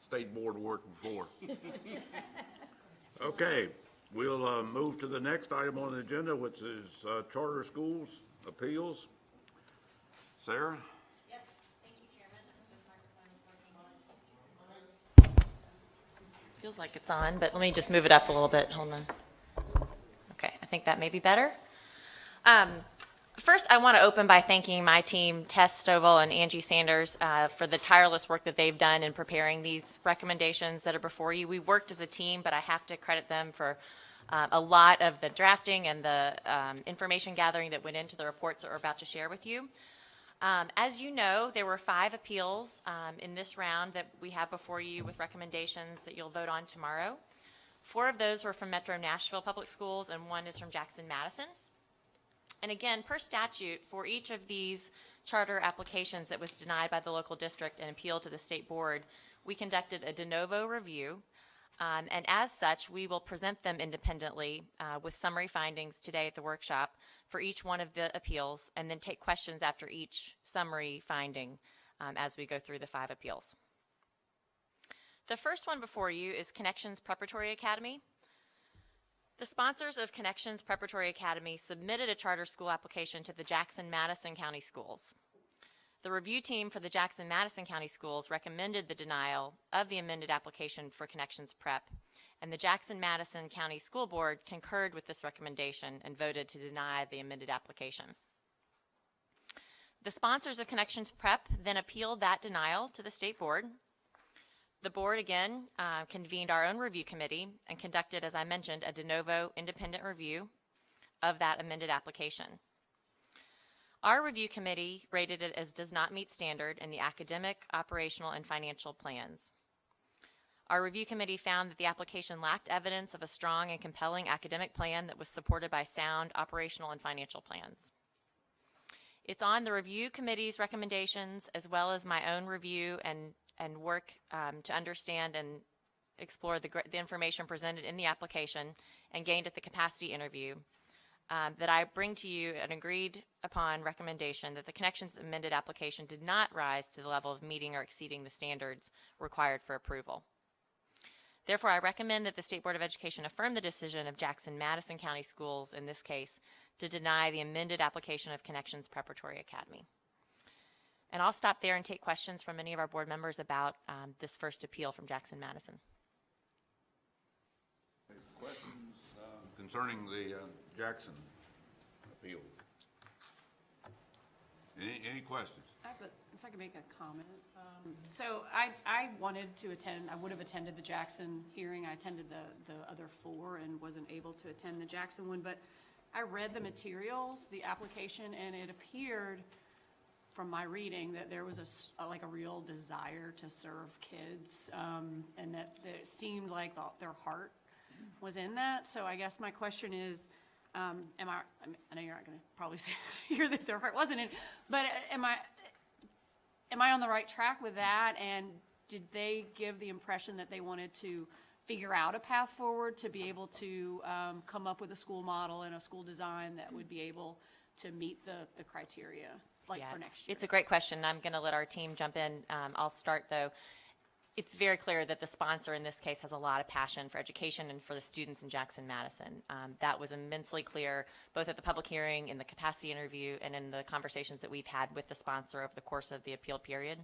state board work before. Okay, we'll move to the next item on the agenda, which is charter schools appeals. Sarah? Yes, thank you, Chairman. This microphone is working. Feels like it's on, but let me just move it up a little bit. Hold on. Okay, I think that may be better. First, I want to open by thanking my team, Tess Stovall and Angie Sanders, for the tireless work that they've done in preparing these recommendations that are before you. We've worked as a team, but I have to credit them for a lot of the drafting and the information gathering that went into the reports that we're about to share with you. As you know, there were 5 appeals in this round that we have before you with recommendations that you'll vote on tomorrow. 4 of those were from Metro Nashville Public Schools, and 1 is from Jackson-Madison. And again, per statute, for each of these charter applications that was denied by the local district and appealed to the state board, we conducted a de novo review. And as such, we will present them independently with summary findings today at the workshop for each one of the appeals, and then take questions after each summary finding as we go through the 5 appeals. The first one before you is Connections Preparatory Academy. The sponsors of Connections Preparatory Academy submitted a charter school application to the Jackson-Madison County Schools. The review team for the Jackson-Madison County Schools recommended the denial of the amended application for Connections Prep, and the Jackson-Madison County School Board concurred with this recommendation and voted to deny the amended application. The sponsors of Connections Prep then appealed that denial to the state board. The board again convened our own review committee and conducted, as I mentioned, a de novo independent review of that amended application. Our review committee rated it as does not meet standard in the academic, operational, and financial plans. Our review committee found that the application lacked evidence of a strong and compelling academic plan that was supported by sound operational and financial plans. It's on the review committee's recommendations as well as my own review and work to understand and explore the information presented in the application and gained at the capacity interview that I bring to you an agreed upon recommendation that the Connections amended application did not rise to the level of meeting or exceeding the standards required for approval. Therefore, I recommend that the State Board of Education affirm the decision of Jackson-Madison County Schools, in this case, to deny the amended application of Connections Preparatory Academy. And I'll stop there and take questions from any of our board members about this first appeal from Jackson-Madison. Questions concerning the Jackson appeal? Any questions? If I could make a comment. So I wanted to attend, I would have attended the Jackson hearing. I attended the other 4 and wasn't able to attend the Jackson one, but I read the materials, the application, and it appeared from my reading that there was a real desire to serve kids, and that it seemed like their heart was in that. So I guess my question is, I know you're not going to probably hear that their heart wasn't in, but am I on the right track with that? And did they give the impression that they wanted to figure out a path forward to be able to come up with a school model and a school design that would be able to meet the criteria for next year? It's a great question. I'm going to let our team jump in. I'll start, though. It's very clear that the sponsor in this case has a lot of passion for education and for the students in Jackson-Madison. That was immensely clear both at the public hearing, in the capacity interview, and in the conversations that we've had with the sponsor over the course of the appeal period.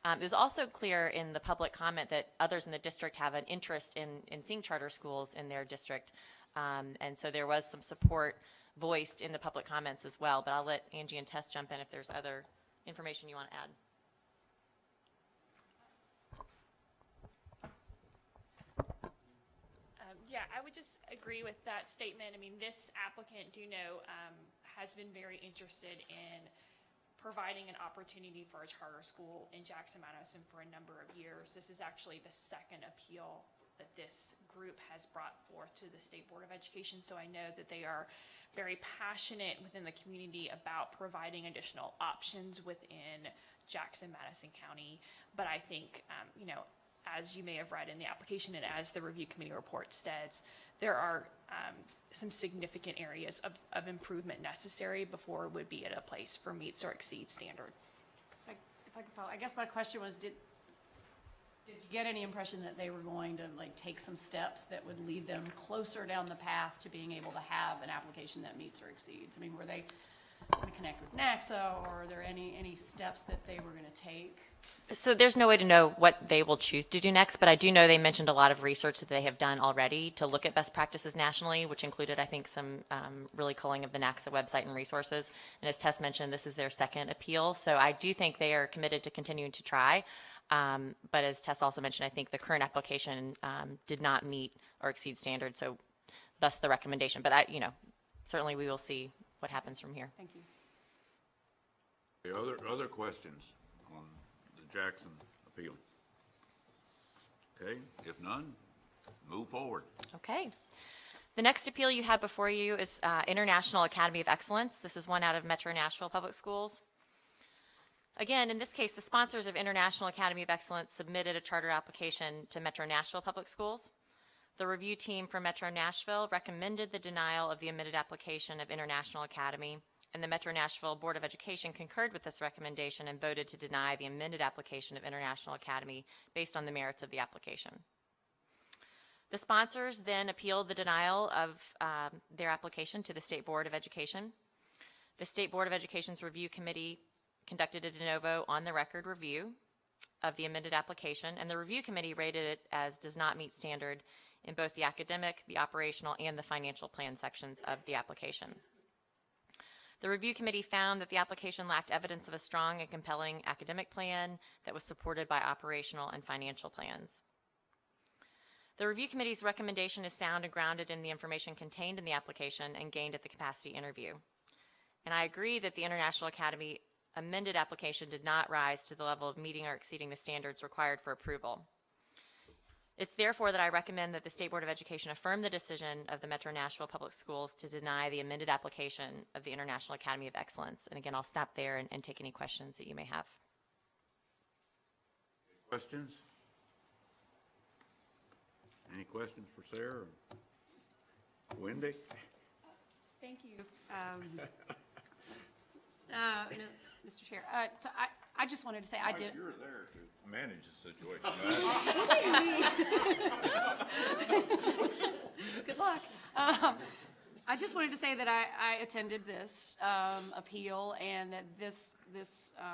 It was also clear in the public comment that others in the district have an interest in seeing charter schools in their district. And so there was some support voiced in the public comments as well. But I'll let Angie and Tess jump in if there's other information you want to add. Yeah, I would just agree with that statement. I mean, this applicant, has been very interested in providing an opportunity for a charter school in Jackson-Madison for a number of years. This is actually the 2nd appeal that this group has brought forth to the State Board of Education. So I know that they are very passionate within the community about providing additional options within Jackson-Madison County. But I think, as you may have read in the application and as the review committee report states, there are some significant areas of improvement necessary before it would be at a place for meets or exceeds standard. If I could follow, I guess my question was, did you get any impression that they were going to like take some steps that would lead them closer down the path to being able to have an application that meets or exceeds. I mean, were they going to connect with NACSA, or are there any steps that they were going to take? So there's no way to know what they will choose to do next, but I do know they mentioned a lot of research that they have done already to look at best practices nationally, which included, I think, some really culling of the NACSA website and resources. And as Tess mentioned, this is their second appeal. So I do think they are committed to continuing to try. But as Tess also mentioned, I think the current application did not meet or exceed standards, so thus the recommendation. But certainly we will see what happens from here. Thank you. The other questions on the Jackson appeal? Okay, if none, move forward. Okay. The next appeal you have before you is International Academy of Excellence. This is one out of Metro Nashville Public Schools. Again, in this case, the sponsors of International Academy of Excellence submitted a charter application to Metro Nashville Public Schools. The review team for Metro Nashville recommended the denial of the amended application of International Academy, and the Metro Nashville Board of Education concurred with this recommendation and voted to deny the amended application of International Academy based on the merits of the application. The sponsors then appealed the denial of their application to the State Board of Education. The State Board of Education's review committee conducted a de novo on the record review of the amended application, and the review committee rated it as does not meet standard in both the academic, the operational, and the financial plan sections of the application. The review committee found that the application lacked evidence of a strong and compelling academic plan that was supported by operational and financial plans. The review committee's recommendation is sound and grounded in the information contained in the application and gained at the capacity interview. And I agree that the International Academy amended application did not rise to the level of meeting or exceeding the standards required for approval. It's therefore that I recommend that the State Board of Education affirm the decision of the Metro Nashville Public Schools to deny the amended application of the International Academy of Excellence. And again, I'll stop there and take any questions that you may have. Questions? Any questions for Sarah? Wendy? Thank you. No, Mr. Chair. So I just wanted to say I did. You're there to manage the situation. Good luck. I just wanted to say that I attended this appeal, and that this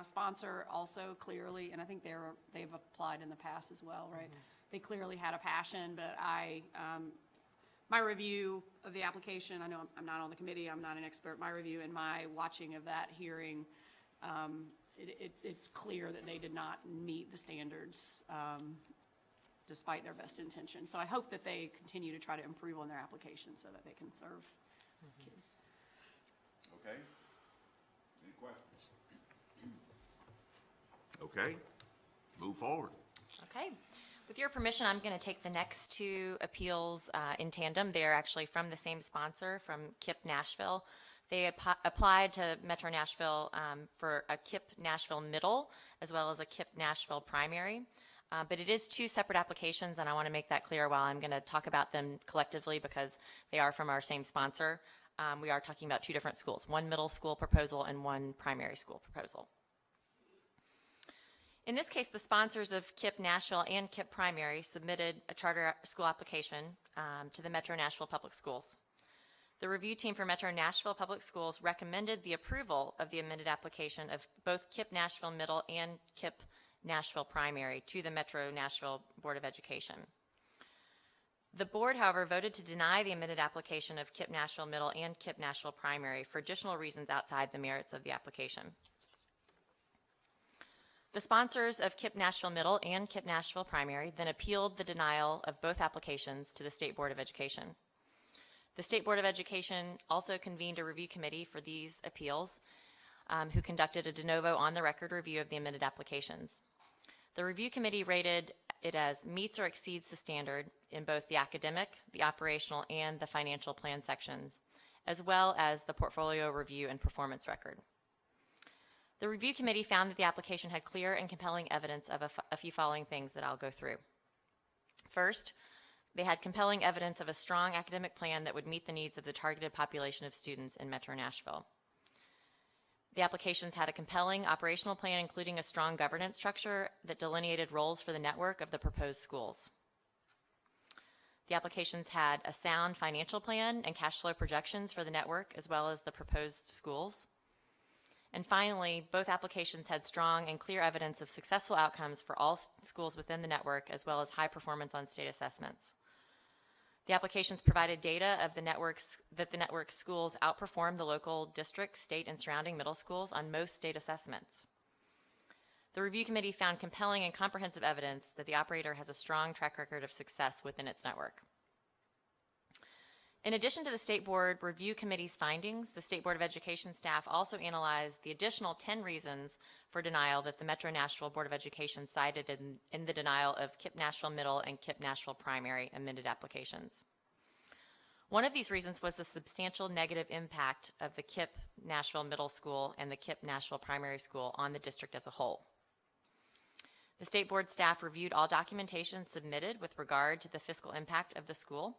sponsor also clearly, and I think they've applied in the past as well, right? They clearly had a passion, but my review of the application, I know I'm not on the committee, I'm not an expert, my review and my watching of that hearing, it's clear that they did not meet the standards despite their best intention. So I hope that they continue to try to improve on their application so that they can serve kids. Okay. Any questions? Okay. Move forward. Okay. With your permission, I'm going to take the next two appeals in tandem. They're actually from the same sponsor, from KIPP Nashville. They applied to Metro Nashville for a KIPP Nashville Middle as well as a KIPP Nashville Primary. But it is two separate applications, and I want to make that clear while I'm going to talk about them collectively because they are from our same sponsor. We are talking about two different schools, one middle school proposal and one primary school proposal. In this case, the sponsors of KIPP Nashville and KIPP Primary submitted a charter school application to the Metro Nashville Public Schools. The review team for Metro Nashville Public Schools recommended the approval of the amended application of both KIPP Nashville Middle and KIPP Nashville Primary to the Metro Nashville Board of Education. The board, however, voted to deny the amended application of KIPP Nashville Middle and KIPP Nashville Primary for additional reasons outside the merits of the application. The sponsors of KIPP Nashville Middle and KIPP Nashville Primary then appealed the denial of both applications to the State Board of Education. The State Board of Education also convened a review committee for these appeals who conducted a de novo on the record review of the amended applications. The review committee rated it as meets or exceeds the standard in both the academic, the operational, and the financial plan sections, as well as the portfolio review and performance record. The review committee found that the application had clear and compelling evidence of a few following things that I'll go through. First, they had compelling evidence of a strong academic plan that would meet the needs of the targeted population of students in Metro Nashville. The applications had a compelling operational plan, including a strong governance structure that delineated roles for the network of the proposed schools. The applications had a sound financial plan and cash flow projections for the network, as well as the proposed schools. And finally, both applications had strong and clear evidence of successful outcomes for all schools within the network, as well as high performance on state assessments. The applications provided data of the network's schools outperformed the local district, state, and surrounding middle schools on most state assessments. The review committee found compelling and comprehensive evidence that the operator has a strong track record of success within its network. In addition to the State Board Review Committee's findings, the State Board of Education staff also analyzed the additional 10 reasons for denial that the Metro Nashville Board of Education cited in the denial of KIPP Nashville Middle and KIPP Nashville Primary amended applications. One of these reasons was the substantial negative impact of the KIPP Nashville Middle School and the KIPP Nashville Primary School on the district as a whole. The State Board staff reviewed all documentation submitted with regard to the fiscal impact of the school,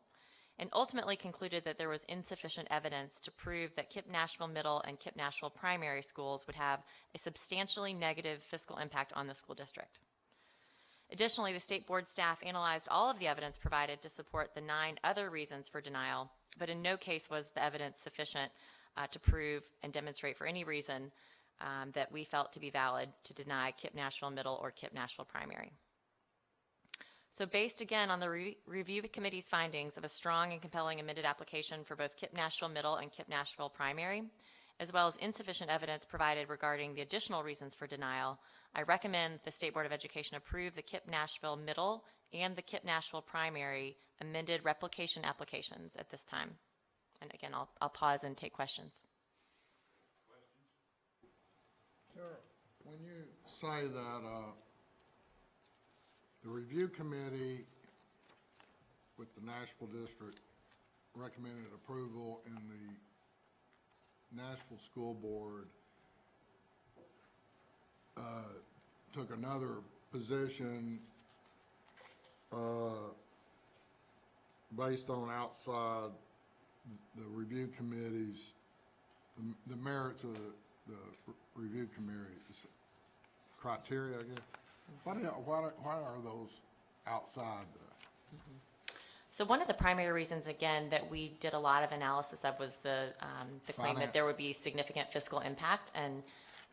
and ultimately concluded that there was insufficient evidence to prove that KIPP Nashville Middle and KIPP Nashville Primary Schools would have a substantially negative fiscal impact on the school district. Additionally, the State Board staff analyzed all of the evidence provided to support the 9 other reasons for denial, but in no case was the evidence sufficient to prove and demonstrate for any reason that we felt to be valid to deny KIPP Nashville Middle or KIPP Nashville Primary. So based again on the review committee's findings of a strong and compelling amended application for both KIPP Nashville Middle and KIPP Nashville Primary, as well as insufficient evidence provided regarding the additional reasons for denial, I recommend the State Board of Education approve the KIPP Nashville Middle and the KIPP Nashville Primary amended replication applications at this time. And again, I'll pause and take questions. Sarah, when you say that the review committee with the Nashville district recommended approval and the Nashville School Board took another position based on outside the review committee's, the merits of the review committee's criteria, I guess. Why are those outside the? So one of the primary reasons, again, that we did a lot of analysis of was the claim that there would be significant fiscal impact. And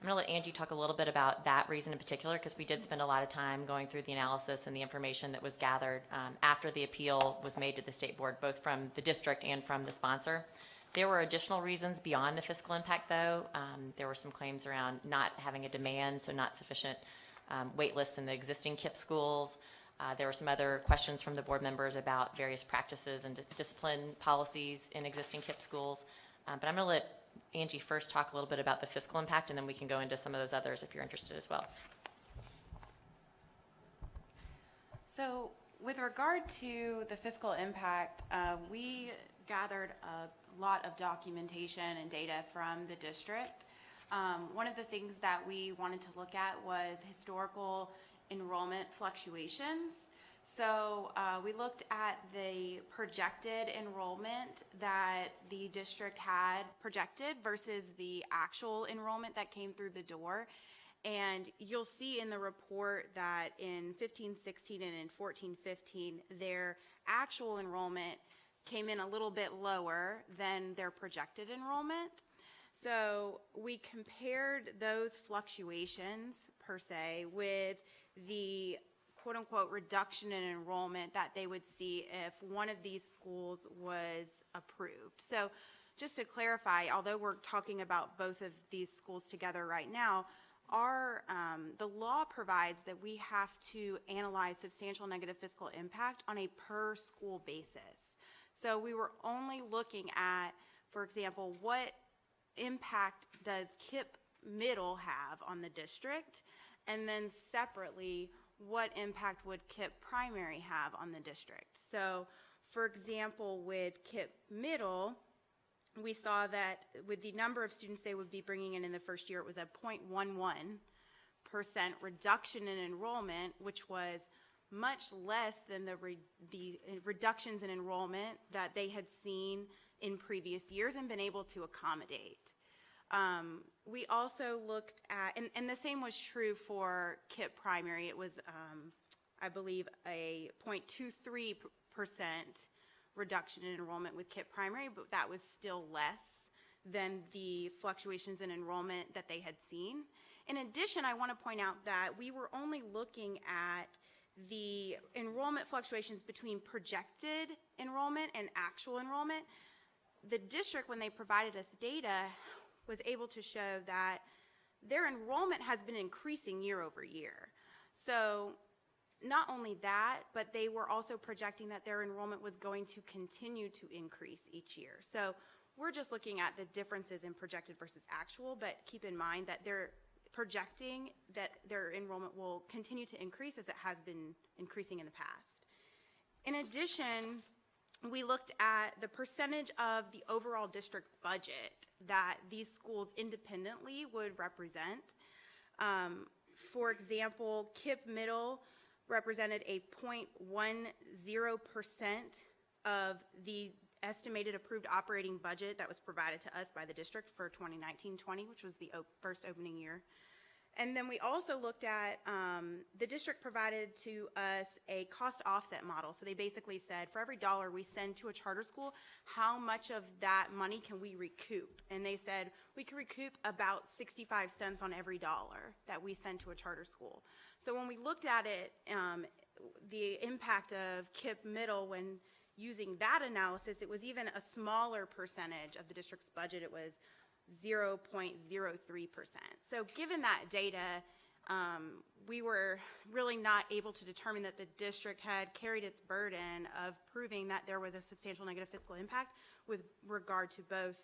I'm going to let Angie talk a little bit about that reason in particular, because we did spend a lot of time going through the analysis and the information that was gathered after the appeal was made to the State Board, both from the district and from the sponsor. There were additional reasons beyond the fiscal impact, though. There were some claims around not having a demand, so not sufficient wait lists in the existing KIPP schools. There were some other questions from the board members about various practices and discipline policies in existing KIPP schools. But I'm going to let Angie first talk a little bit about the fiscal impact, and then we can go into some of those others if you're interested as well. So with regard to the fiscal impact, we gathered a lot of documentation and data from the district. One of the things that we wanted to look at was historical enrollment fluctuations. So we looked at the projected enrollment that the district had projected versus the actual enrollment that came through the door. And you'll see in the report that in 15-16 and in 14-15, their actual enrollment came in a little bit lower than their projected enrollment. So we compared those fluctuations, per se, with the quote-unquote reduction in enrollment that they would see if one of these schools was approved. So just to clarify, although we're talking about both of these schools together right now, the law provides that we have to analyze substantial negative fiscal impact on a per school basis. So we were only looking at, for example, what impact does KIPP Middle have on the district, and then separately, what impact would KIPP Primary have on the district? So, for example, with KIPP Middle, we saw that with the number of students they would be bringing in the first year, it was a 0.11% reduction in enrollment, which was much less than the reductions in enrollment that they had seen in previous years and been able to accommodate. We also looked at, and the same was true for KIPP primary. It was, I believe, a 0.23% reduction in enrollment with KIPP primary, but that was still less than the fluctuations in enrollment that they had seen. In addition, I want to point out that we were only looking at the enrollment fluctuations between projected enrollment and actual enrollment. The district, when they provided us data, was able to show that their enrollment has been increasing year over year. So not only that, but they were also projecting that their enrollment was going to continue to increase each year. So we're just looking at the differences in projected versus actual, but keep in mind that they're projecting that their enrollment will continue to increase as it has been increasing in the past. In addition, we looked at the percentage of the overall district budget that these schools independently would represent. For example, KIPP Middle represented a 0.10% of the estimated approved operating budget that was provided to us by the district for 2019-20, which was the first opening year. And then we also looked at, the district provided to us a cost offset model. So they basically said, for every dollar we send to a charter school, how much of that money can we recoup? And they said, we can recoup about 65 cents on every dollar that we send to a charter school. So when we looked at it, the impact of KIPP Middle when using that analysis, it was even a smaller percentage of the district's budget. It was 0.03%. So given that data, we were really not able to determine that the district had carried its burden of proving that there was a substantial negative fiscal impact with regard to both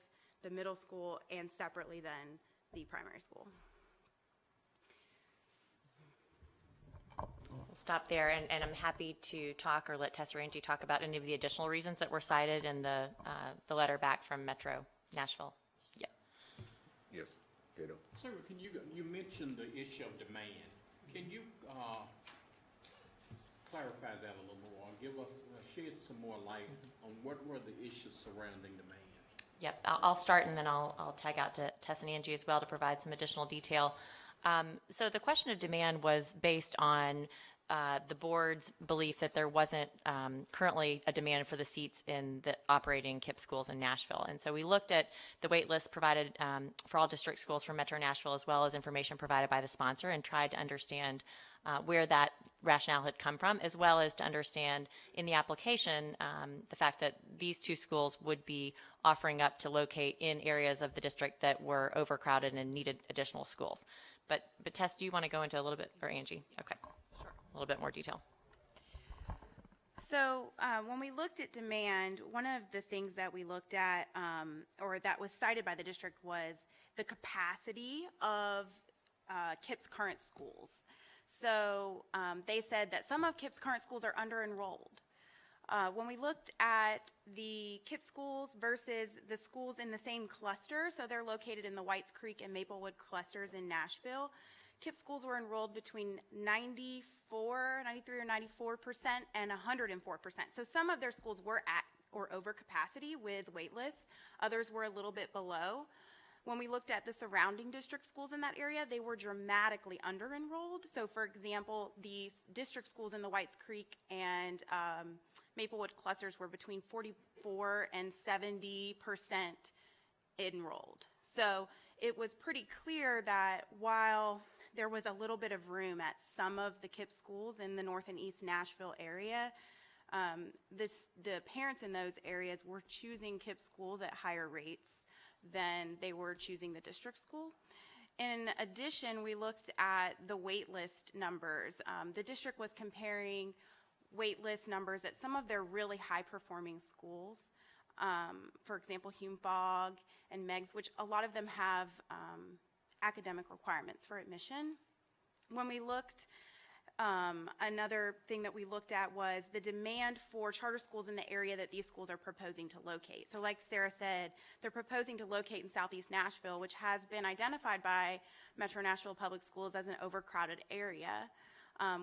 the middle school and separately then the primary school. We'll stop there, and I'm happy to talk or let Tessa or Angie talk about any of the additional reasons that were cited in the letter back from Metro Nashville. Yeah. Yes, Cato. Sir, can you mentioned the issue of demand. Can you clarify that a little more? Give us, shed some more light on what were the issues surrounding demand? Yep, I'll start and then I'll tag out to Tess and Angie as well to provide some additional detail. So the question of demand was based on the board's belief that there wasn't currently a demand for the seats in the operating KIPP schools in Nashville. And so we looked at the wait list provided for all district schools from Metro Nashville, as well as information provided by the sponsor, and tried to understand where that rationale had come from, as well as to understand in the application the fact that these two schools would be offering up to locate in areas of the district that were overcrowded and needed additional schools. But Tess, do you want to go into a little bit, or Angie? Okay. Sure. A little bit more detail. So when we looked at demand, one of the things that we looked at, or that was cited by the district, was the capacity of KIPP's current schools. So they said that some of KIPP's current schools are under-enrolled. When we looked at the KIPP schools versus the schools in the same cluster, so they're located in the Whites Creek and Maplewood clusters in Nashville, KIPP schools were enrolled between 93 or 94% and 104%. So some of their schools were at or over capacity with wait lists. Others were a little bit below. When we looked at the surrounding district schools in that area, they were dramatically under-enrolled. So for example, the district schools in the Whites Creek and Maplewood clusters were between 44 and 70% enrolled. So it was pretty clear that while there was a little bit of room at some of the KIPP schools in the North and East Nashville area, the parents in those areas were choosing KIPP schools at higher rates than they were choosing the district school. In addition, we looked at the wait list numbers. The district was comparing wait list numbers at some of their really high-performing schools. For example, Hume Fogg and Meigs, which a lot of them have academic requirements for admission. When we looked, another thing that we looked at was the demand for charter schools in the area that these schools are proposing to locate. So like Sarah said, they're proposing to locate in Southeast Nashville, which has been identified by Metro Nashville Public Schools as an overcrowded area.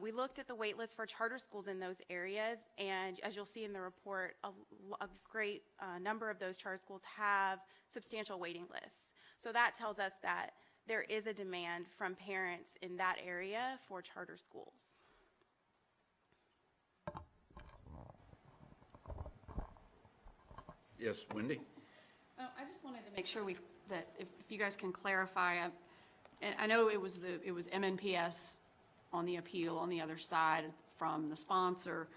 We looked at the wait list for charter schools in those areas, and as you'll see in the report, a great number of those charter schools have substantial waiting lists. So that tells us that there is a demand from parents in that area for charter schools. Yes, Wendy? I just wanted to make sure that if you guys can clarify, and I know it was MNPS on the appeal on the other side from the sponsor,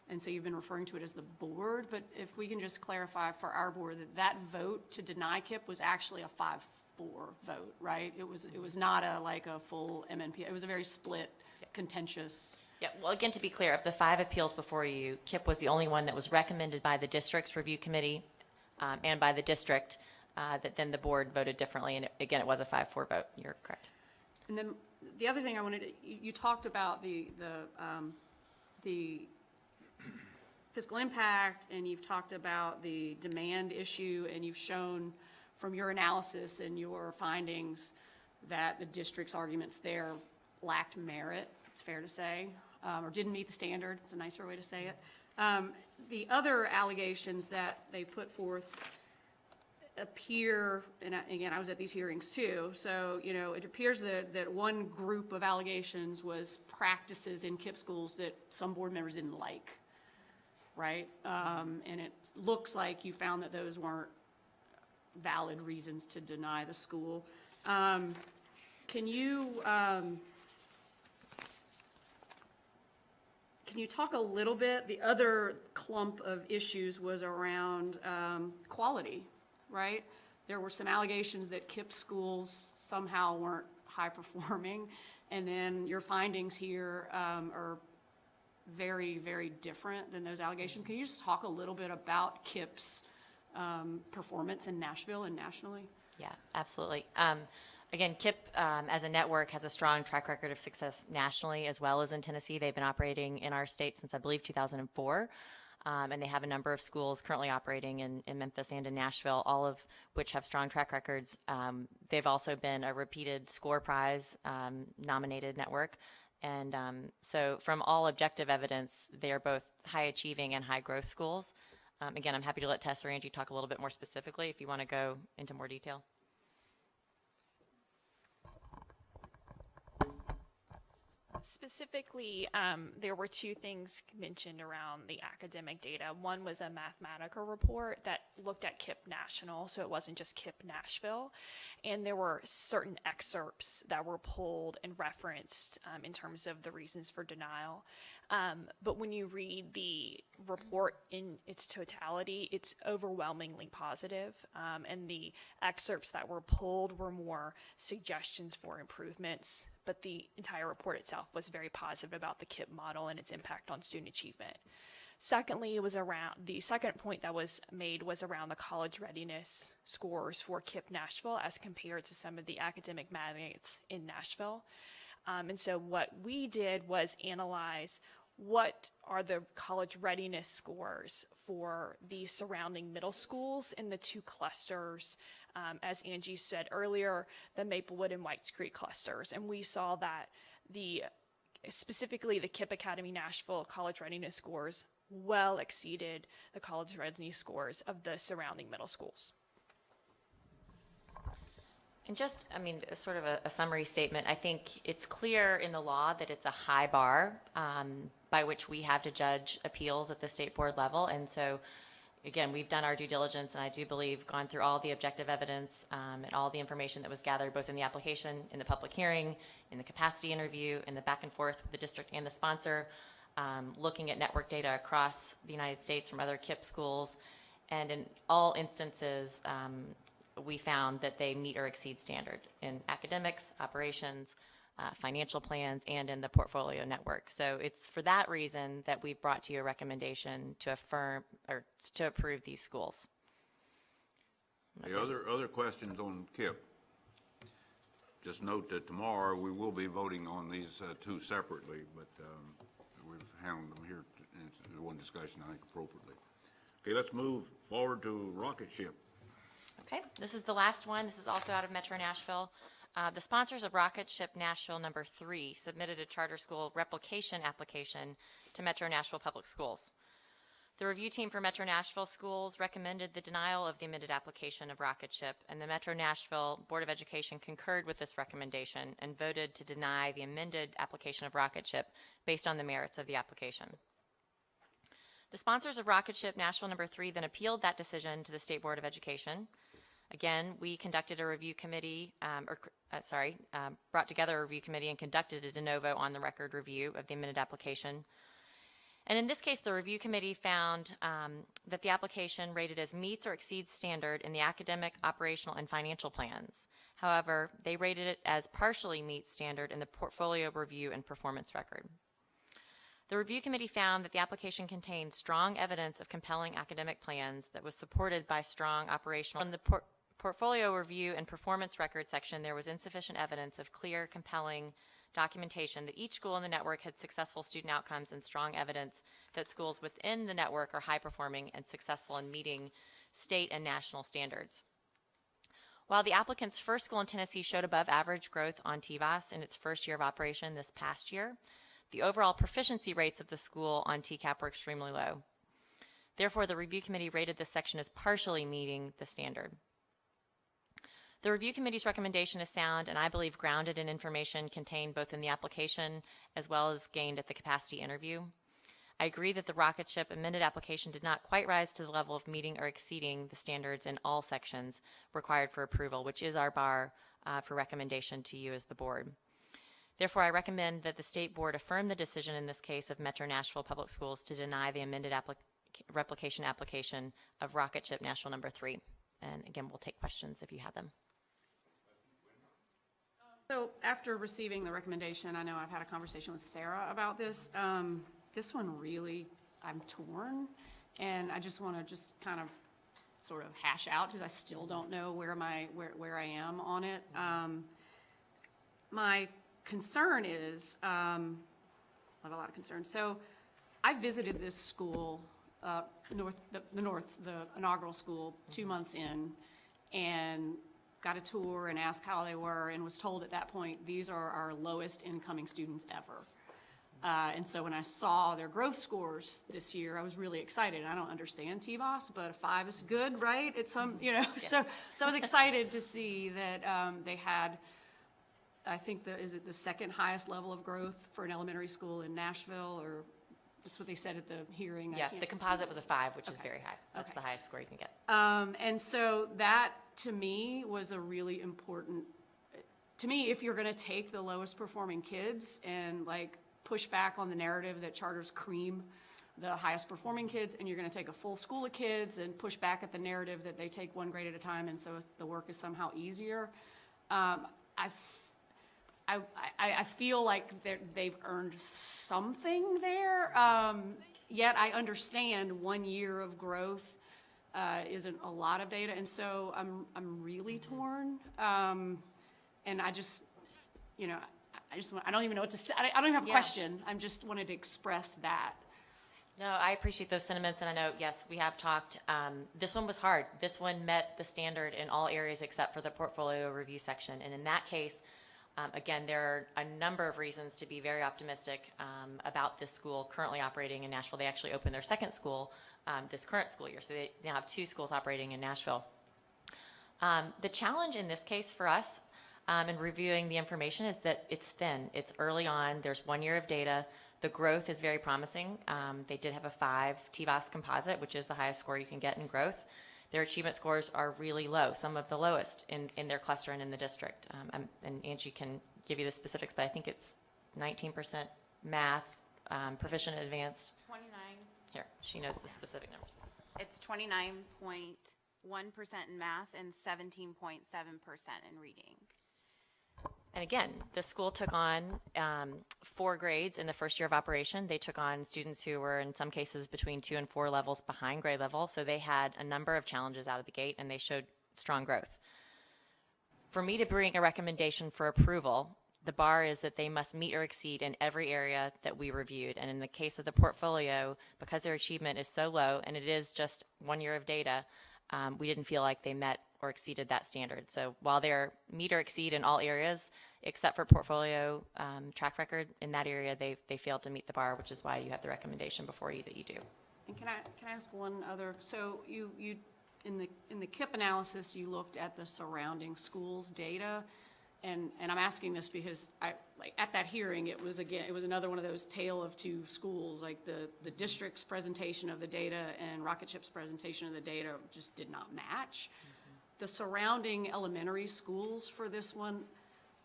and so you've been referring to it as the board, but if we can just clarify for our board that that vote to deny KIP was actually a 5-4 vote, right? It was not like a full MNPS, it was a very split, contentious. Yeah, well, again, to be clear, of the 5 appeals before you, KIP was the only one that was recommended by the district's review committee and by the district, that then the board voted differently, and again, it was a 5-4 vote. You're correct. And then the other thing I wanted to, you talked about the fiscal impact, and you've talked about the demand issue, and you've shown from your analysis and your findings that the district's arguments there lacked merit, it's fair to say, or didn't meet the standard, it's a nicer way to say it. The other allegations that they put forth appear, and again, I was at these hearings too, so, you know, it appears that one group of allegations was practices in KIP schools that some board members didn't like, right? And it looks like you found that those weren't valid reasons to deny the school. Can you talk a little bit, the other clump of issues was around quality, right? There were some allegations that KIP schools somehow weren't high-performing, and then your findings here are very, very different than those allegations. Can you just talk a little bit about KIP's performance in Nashville and nationally? Yeah, absolutely. Again, KIP as a network has a strong track record of success nationally as well as in Tennessee. They've been operating in our state since, I believe, 2004. And they have a number of schools currently operating in Memphis and in Nashville, all of which have strong track records. They've also been a repeated SCORE Prize nominated network. And so from all objective evidence, they are both high achieving and high growth schools. Again, I'm happy to let Tess or Angie talk a little bit more specifically if you want to go into more detail. Specifically, there were 2 things mentioned around the academic data. One was a mathematical report that looked at KIP National, so it wasn't just KIP Nashville. And there were certain excerpts that were pulled and referenced in terms of the reasons for denial. But when you read the report in its totality, it's overwhelmingly positive. And the excerpts that were pulled were more suggestions for improvements. But the entire report itself was very positive about the KIP model and its impact on student achievement. Secondly, it was around, the second point that was made was around the college readiness scores for KIP Nashville as compared to some of the academic magnates in Nashville. And so what we did was analyze what are the college readiness scores for the surrounding middle schools in the 2 clusters, as Angie said earlier, the Maplewood and Whites Creek clusters. And we saw that specifically the KIP Academy Nashville college readiness scores well exceeded the college readiness scores of the surrounding middle schools. And just, I mean, sort of a summary statement, I think it's clear in the law that it's a high bar by which we have to judge appeals at the state board level. And so, again, we've done our due diligence, and I do believe gone through all the objective evidence and all the information that was gathered both in the application, in the public hearing, in the capacity interview, in the back and forth with the district and the sponsor, looking at network data across the United States from other KIP schools. And in all instances, we found that they meet or exceed standard in academics, operations, financial plans, and in the portfolio network. So it's for that reason that we've brought to you a recommendation to affirm or to approve these schools. The other questions on KIP? Just note that tomorrow we will be voting on these 2 separately, but we've handled them here in one discussion, I think, appropriately. Okay, let's move forward to rocket ship. Okay, this is the last one. This is also out of Metro Nashville. The sponsors of Rocket Ship Nashville number 3 submitted a charter school replication application to Metro Nashville Public Schools. The review team for Metro Nashville Schools recommended the denial of the amended application of Rocketship, and the Metro Nashville Board of Education concurred with this recommendation and voted to deny the amended application of Rocketship based on the merits of the application. The sponsors of Rocketship Nashville number 3 then appealed that decision to the State Board of Education. Again, we conducted a review committee, brought together a review committee and conducted a de novo on the record review of the amended application. And in this case, the review committee found that the application rated as meets or exceeds standard in the academic, operational, and financial plans. However, they rated it as partially meets standard in the portfolio review and performance record. The review committee found that the application contained strong evidence of compelling academic plans that was supported by strong operational. In the portfolio review and performance record section, there was insufficient evidence of clear, compelling documentation that each school in the network had successful student outcomes and strong evidence that schools within the network are high performing and successful in meeting state and national standards. While the applicant's first school in Tennessee showed above average growth on TVAS in its first year of operation this past year, the overall proficiency rates of the school on TCAP were extremely low. Therefore, the review committee rated this section as partially meeting the standard. The review committee's recommendation is sound and I believe grounded in information contained both in the application as well as gained at the capacity interview. I agree that the Rocketship amended application did not quite rise to the level of meeting or exceeding the standards in all sections required for approval, which is our bar for recommendation to you as the board. Therefore, I recommend that the State Board affirm the decision in this case of Metro Nashville Public Schools to deny the amended replication application of Rocketship Nashville number 3. And again, we'll take questions if you have them. So after receiving the recommendation, I know I've had a conversation with Sarah about this. This one really, I'm torn, and I just want to just kind of sort of hash out because I still don't know where I am on it. My concern is, I have a lot of concerns. So I visited this school, the inaugural school, 2 months in, and got a tour and asked how they were and was told at that point, these are our lowest incoming students ever. And so when I saw their growth scores this year, I was really excited. I don't understand TVAS, but a 5 is good, right? It's some, Yes. So I was excited to see that they had, I think, is it the second highest level of growth for an elementary school in Nashville, or that's what they said at the hearing. Yeah, the composite was a 5, which is Okay. very high. That's Okay. the highest score you can get. And so that, to me, was a really important, to me, if you're gonna take the lowest performing kids and like push back on the narrative that charters cream the highest performing kids, and you're gonna take a full school of kids and push back at the narrative that they take one grade at a time and so the work is somehow easier, I feel like they've earned something there, yet I understand 1 year of growth isn't a lot of data, and so I'm really torn. And I just, I don't even know what to say. I don't even have a Yeah. question. I just wanted to express that. No, I appreciate those sentiments, and I know, yes, we have talked. This one was hard. This one met the standard in all areas except for the portfolio review section. And in that case, again, there are a number of reasons to be very optimistic about this school currently operating in Nashville. They actually opened their second school this current school year, so they now have 2 schools operating in Nashville. The challenge in this case for us in reviewing the information is that it's thin. It's early on. There's 1 year of data. The growth is very promising. They did have a 5 TVAS composite, which is the highest score you can get in growth. Their achievement scores are really low, some of the lowest in their cluster and in the district. And Angie can give you the specifics, but I think it's 19% math, proficient and advanced. 29, Here, she knows the specific numbers. it's 29.1% in math and 17.7% in reading. And again, the school took on 4 grades in the first year of operation. They took on students who were, in some cases, between 2 and 4 levels behind grade level. So they had a number of challenges out of the gate, and they showed strong growth. For me to bring a recommendation for approval, the bar is that they must meet or exceed in every area that we reviewed. And in the case of the portfolio, because their achievement is so low, and it is just 1 year of data, we didn't feel like they met or exceeded that standard. So while they're meet or exceed in all areas, except for portfolio track record, in that area, they failed to meet the bar, which is why you have the recommendation before you that you do. And can I ask one other, so you, in the KIP analysis, you looked at the surrounding schools' data, and I'm asking this because at that hearing, it was another one of those tale of two schools, like the district's presentation of the data and Rocketship's presentation of the data just did not match. The surrounding elementary schools for this one,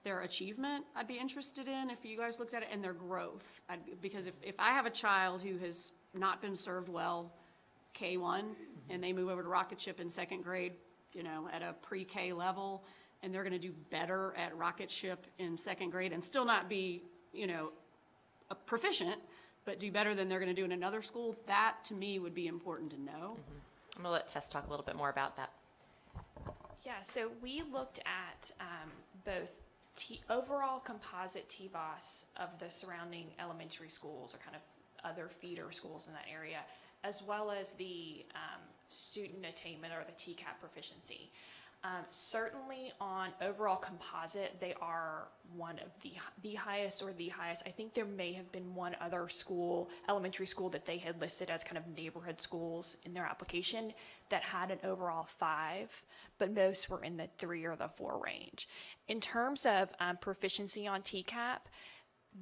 their achievement, I'd be interested in if you guys looked at it, and their growth. Because if I have a child who has not been served well, K-1, and they move over to Rocketship in second grade, at a pre-K level, and they're gonna do better at Rocketship in second grade and still not be, a proficient, but do better than they're gonna do in another school, that to me would be important to know. I'm gonna let Tess talk a little bit more about that. Yeah, so we looked at both overall composite TVOS of the surrounding elementary schools, or kind of other feeder schools in that area, as well as the student attainment or the TCAP proficiency. Certainly on overall composite, they are one of the highest or the highest. I think there may have been one other school, elementary school, that they had listed as kind of neighborhood schools in their application that had an overall 5, but most were in the 3 or the 4 range. In terms of proficiency on TCAP,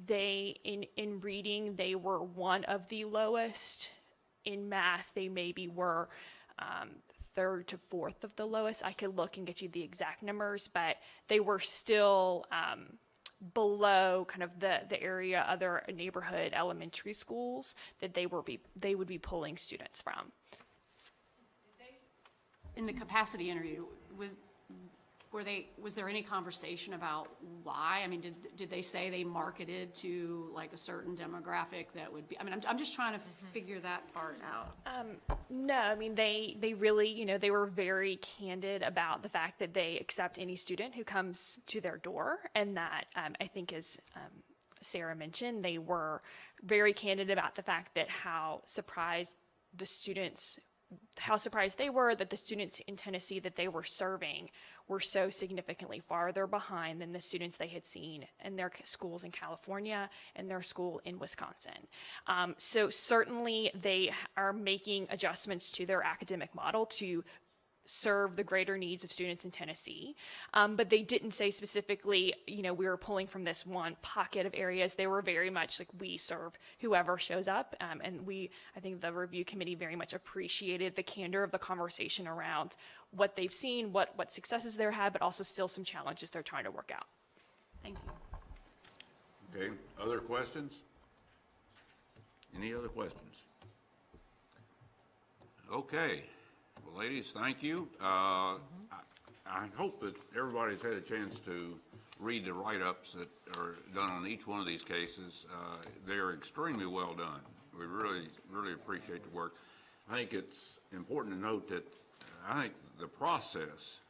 in reading, they were one of the lowest. In math, they maybe were 3rd to 4th of the lowest. I could look and get you the exact numbers, but they were still below kind of the area, other neighborhood elementary schools that they would be pulling students from. In the capacity interview, was there any conversation about why? I mean, did they say they marketed to like a certain demographic that would be, I mean, I'm just trying to figure that part out. No, I mean, they really, they were very candid about the fact that they accept any student who comes to their door, and that I think, as Sarah mentioned, they were very candid about the fact that how surprised they were that the students in Tennessee that they were serving were so significantly farther behind than the students they had seen in their schools in California and their school in Wisconsin. So certainly they are making adjustments to their academic model to serve the greater needs of students in Tennessee. But they didn't say specifically, we were pulling from this one pocket of areas. They were very much like, we serve whoever shows up. And I think the review committee very much appreciated the candor of the conversation around what they've seen, what successes they've had, but also still some challenges they're trying to work out. Thank you. Okay, other questions? Any other questions? Okay, well, ladies, thank you. I hope that everybody's had a chance to read the write-ups that are done on each one of these cases. They're extremely well done. We really, really appreciate the work. I think it's important to note that I think the process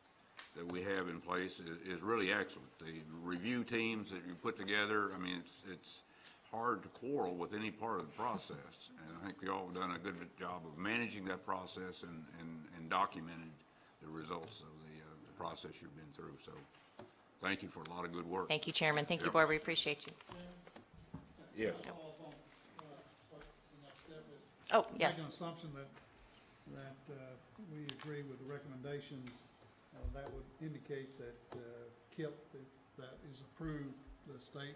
that we have in place is really excellent. The review teams that you put together, I mean, it's hard to quarrel with any part of the process. And I think you all have done a good job of managing that process and documented the results of the process you've been through. So thank you for a lot of good work. Thank you, Chairman. Thank you, Yep. Board. We appreciate you. Yes. Oh, yes. Make an assumption that we agree with the recommendations, that would indicate that KIP, if that is approved, the state,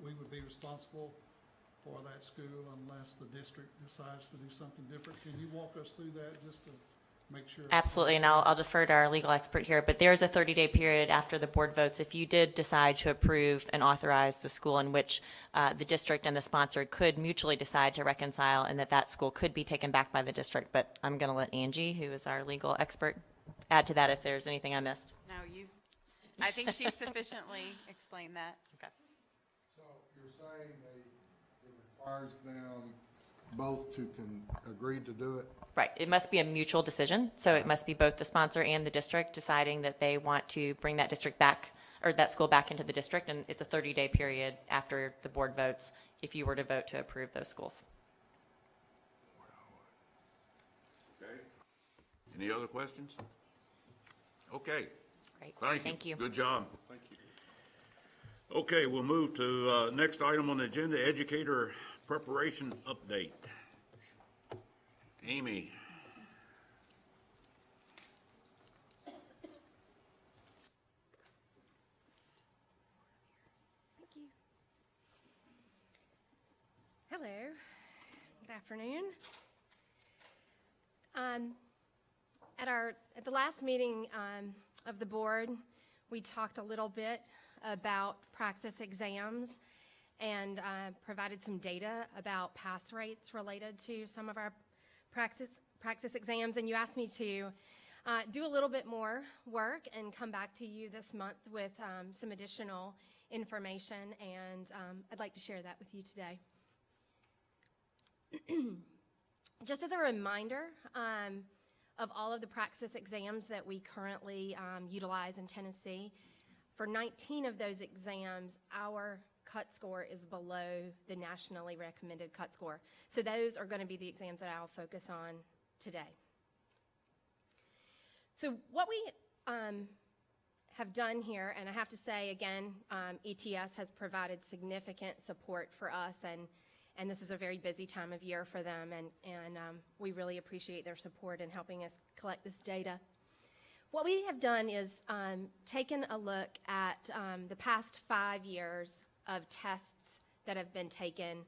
we would be responsible for that school unless the district decides to do something different. Can you walk us through that just to make sure? Absolutely, and I'll defer to our legal expert here, but there's a 30-day period after the board votes. If you did decide to approve and authorize the school in which the district and the sponsor could mutually decide to reconcile, and that school could be taken back by the district. But I'm going to let Angie, who is our legal expert, add to that if there's anything I missed. No, I think she sufficiently explained that. Okay. So you're saying it requires them both to agree to do it? Right, it must be a mutual decision, so it must be both the sponsor and the district deciding that they want to bring that district back, or that school back into the district, and it's a 30-day period after the board votes if you were to vote to approve those schools. Okay. Any other questions? Okay. Great, Thank you. Good job. Thank you. Okay, we'll move to next item on the agenda, educator preparation update. Amy? Thank you. Hello, good afternoon. At the last meeting of the board, we talked a little bit about praxis exams and provided some data about pass rates related to some of our praxis exams. And you asked me to do a little bit more work and come back to you this month with some additional information, and I'd like to share that with you today. Just as a reminder of all of the praxis exams that we currently utilize in Tennessee, for 19 of those exams, our cut score is below the nationally recommended cut score. So those are going to be the exams that I'll focus on today. So what we have done here, and I have to say again, ETS has provided significant support for us, and this is a very busy time of year for them, and we really appreciate their support in helping us collect this data. What we have done is taken a look at the past 5 years of tests that have been taken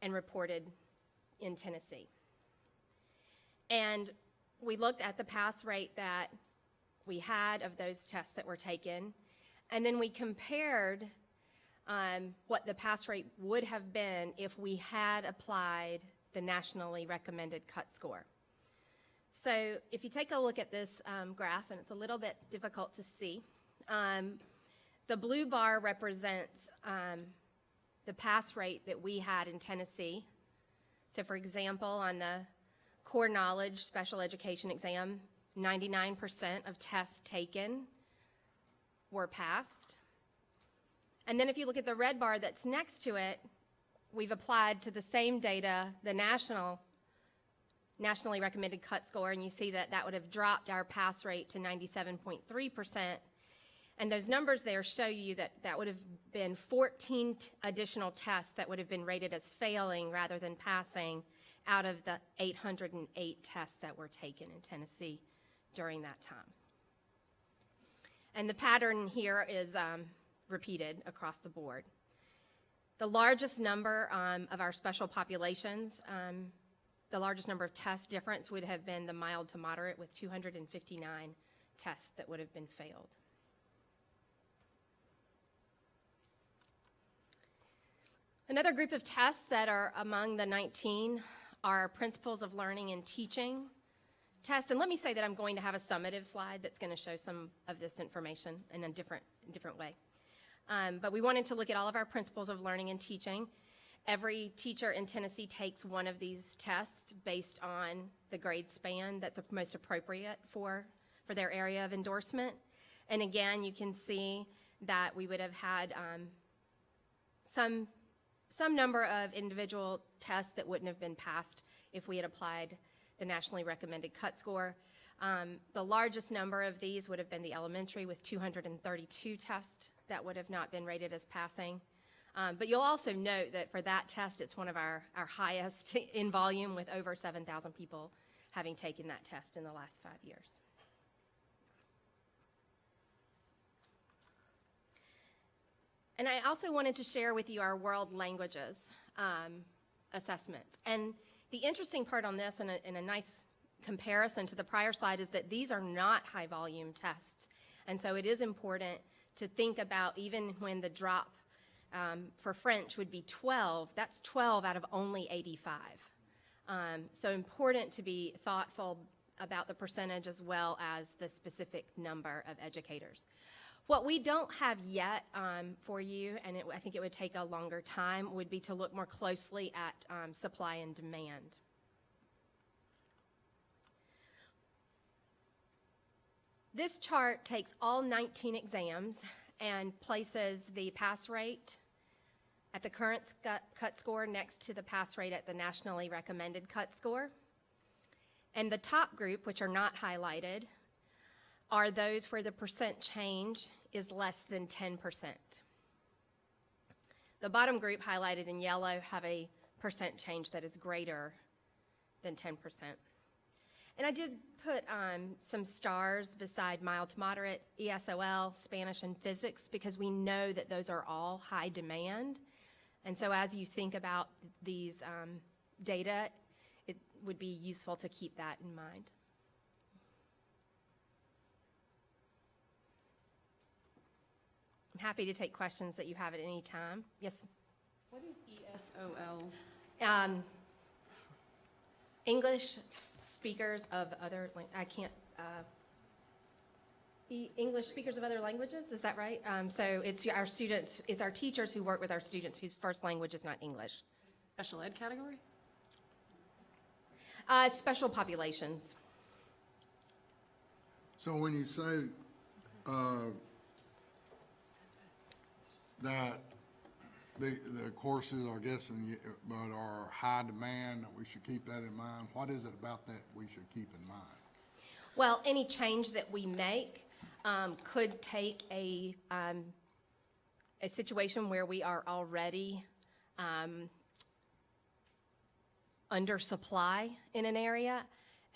and reported in Tennessee. And we looked at the pass rate that we had of those tests that were taken, and then we compared what the pass rate would have been if we had applied the nationally recommended cut score. So if you take a look at this graph, and it's a little bit difficult to see, the blue bar represents the pass rate that we had in Tennessee. So for example, on the core knowledge special education exam, 99% of tests taken were passed. And then if you look at the red bar that's next to it, we've applied to the same data the nationally recommended cut score, and you see that that would have dropped our pass rate to 97.3%. And those numbers there show you that that would have been 14 additional tests that would have been rated as failing rather than passing out of the 808 tests that were taken in Tennessee during that time. And the pattern here is repeated across the board. The largest number of our special populations, the largest number of test difference would have been the mild to moderate, with 259 tests that would have been failed. Another group of tests that are among the 19 are principles of learning and teaching tests. And let me say that I'm going to have a summative slide that's going to show some of this information in a different way. But we wanted to look at all of our principles of learning and teaching. Every teacher in Tennessee takes one of these tests based on the grade span that's most appropriate for their area of endorsement. And again, you can see that we would have had some number of individual tests that wouldn't have been passed if we had applied the nationally recommended cut score. The largest number of these would have been the elementary, with 232 tests that would have not been rated as passing. But you'll also note that for that test, it's one of our highest in volume, with over 7,000 people having taken that test in the last 5 years. And I also wanted to share with you our world languages assessments. And the interesting part on this, and a nice comparison to the prior slide, is that these are not high volume tests. And so it is important to think about, even when the drop for French would be 12, that's 12 out of only 85. So important to be thoughtful about the percentage as well as the specific number of educators. What we don't have yet for you, and I think it would take a longer time, would be to look more closely at supply and demand. This chart takes all 19 exams and places the pass rate at the current cut score next to the pass rate at the nationally recommended cut score. And the top group, which are not highlighted, are those where the percent change is less than 10%. The bottom group, highlighted in yellow, have a percent change that is greater than 10%. And I did put some stars beside mild to moderate, ESOL, Spanish, and physics, because we know that those are all high demand. And so as you think about these data, it would be useful to keep that in mind. I'm happy to take questions that you have at any time. Yes? What is ESOL? English speakers of other, English speakers of other languages, is that right? So it's our students, it's our teachers who work with our students whose first language is not English. Special ed category? Special populations. So when you say, that the courses, I guess, but are high demand, that we should keep that in mind, what is it about that we should keep in mind? Well, any change that we make could take a situation where we are already under supply in an area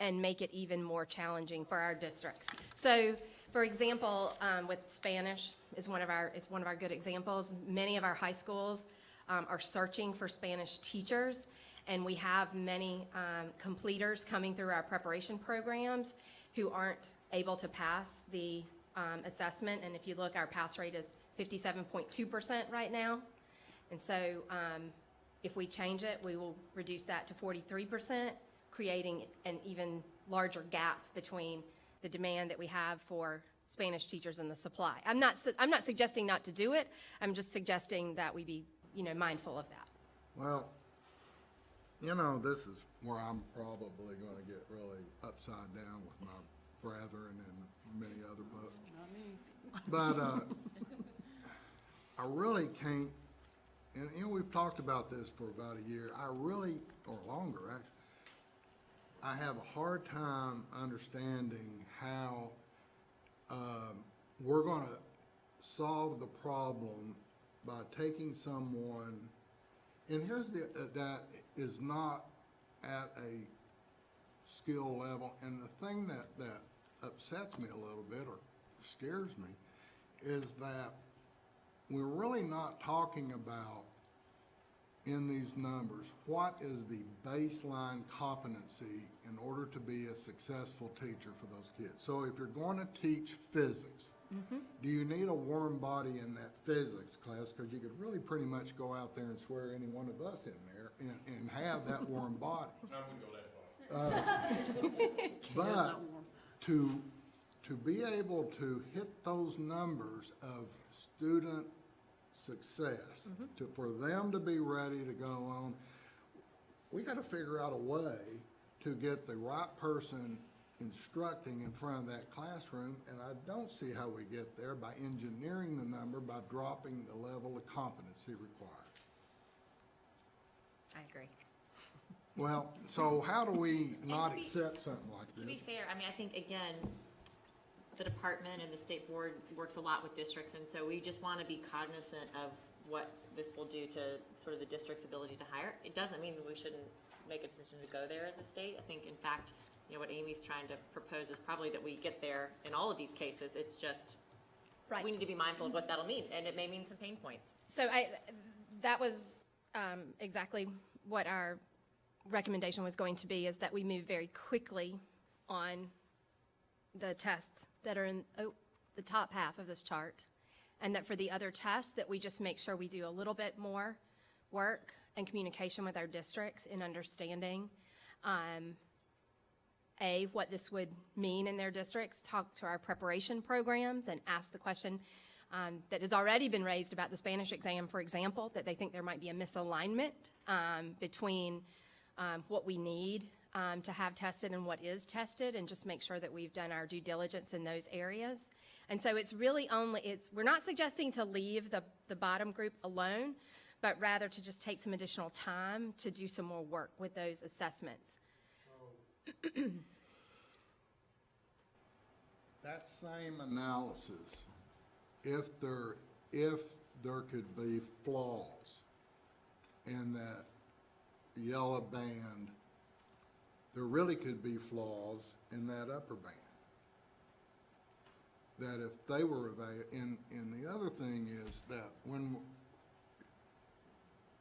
and make it even more challenging for our districts. So, for example, with Spanish is one of our good examples. Many of our high schools are searching for Spanish teachers, and we have many completers coming through our preparation programs who aren't able to pass the assessment. And if you look, our pass rate is 57.2% right now. And so if we change it, we will reduce that to 43%, creating an even larger gap between the demand that we have for Spanish teachers and the supply. I'm not suggesting not to do it. I'm just suggesting that we be, mindful of that. Well, this is where I'm probably gonna get really upside down with my brethren and many other folks. Not me. But, I really can't, and we've talked about this for about a year, or longer actually, I have a hard time understanding how we're going to solve the problem by taking someone, and here's that is not at a skill level, and the thing that upsets me a little bit or scares me is that we're really not talking about in these numbers, what is the baseline competency in order to be a successful teacher for those kids? So if you're going to teach physics, do you need a warm body in that physics class? Because you could really pretty much go out there and swear any one of us in there and have that warm body. I wouldn't go that far. But to be able to hit those numbers of student success, for them to be ready to go on, we got to figure out a way to get the right person instructing in front of that classroom, and I don't see how we get there by engineering the number, by dropping the level of competency required. I agree. Well, so how do we not to be- accept something like To be this? fair, I think, again, the department and the state board works a lot with districts, and so we just want to be cognizant of what this will do to sort of the district's ability to hire. It doesn't mean that we shouldn't make a decision to go there as a state. I think, in fact, what Amy's trying to propose is probably that we get there in all of these cases. It's just, Right. we need to be mindful of what that'll mean, and it may mean some pain points. So that was exactly what our recommendation was going to be, is that we move very quickly on the tests that are in the top half of this chart, and that for the other tests, that we just make sure we do a little bit more work and communication with our districts in understanding what this would mean in their districts, talk to our preparation programs and ask the question that has already been raised about the Spanish exam, for example, that they think there might be a misalignment between what we need to have tested and what is tested, and just make sure that we've done our due diligence in those areas. And so it's really we're not suggesting to leave the bottom group alone, but rather to just take some additional time to do some more work with those assessments. That same analysis, if there could be flaws in that yellow band there really could be flaws in that upper band. That if they were and the other thing is that when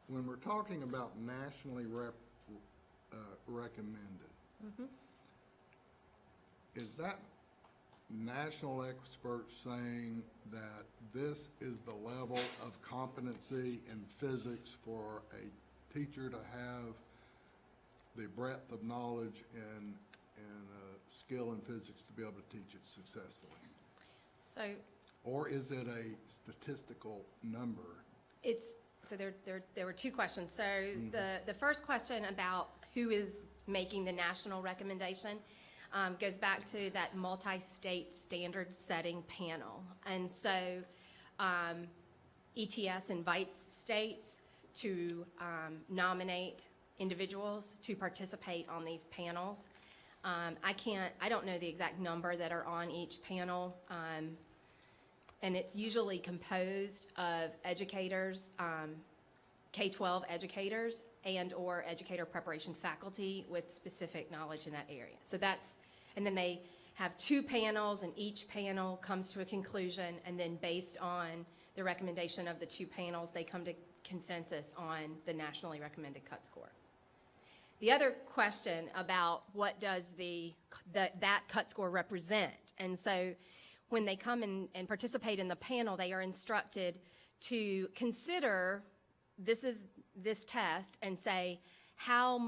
we're talking about nationally recommended, is that national experts saying that this is the level of competency in physics for a teacher to have the breadth of knowledge and skill in physics to be able to teach it successfully? So Or is it a statistical number? so there were two questions. So the first question about who is making the national recommendation goes back to that multi-state standard setting panel. And so ETS invites states to nominate individuals to participate on these panels. I don't know the exact number that are on each panel. And it's usually composed of educators, K-12 educators and/or educator preparation faculty with specific knowledge in that area. So and then they have two panels, and each panel comes to a conclusion, and then based on the recommendation of the two panels, they come to consensus on the nationally recommended cut score. The other question about what does that cut score represent? And so when they come and participate in the panel, they are instructed to consider this test and say how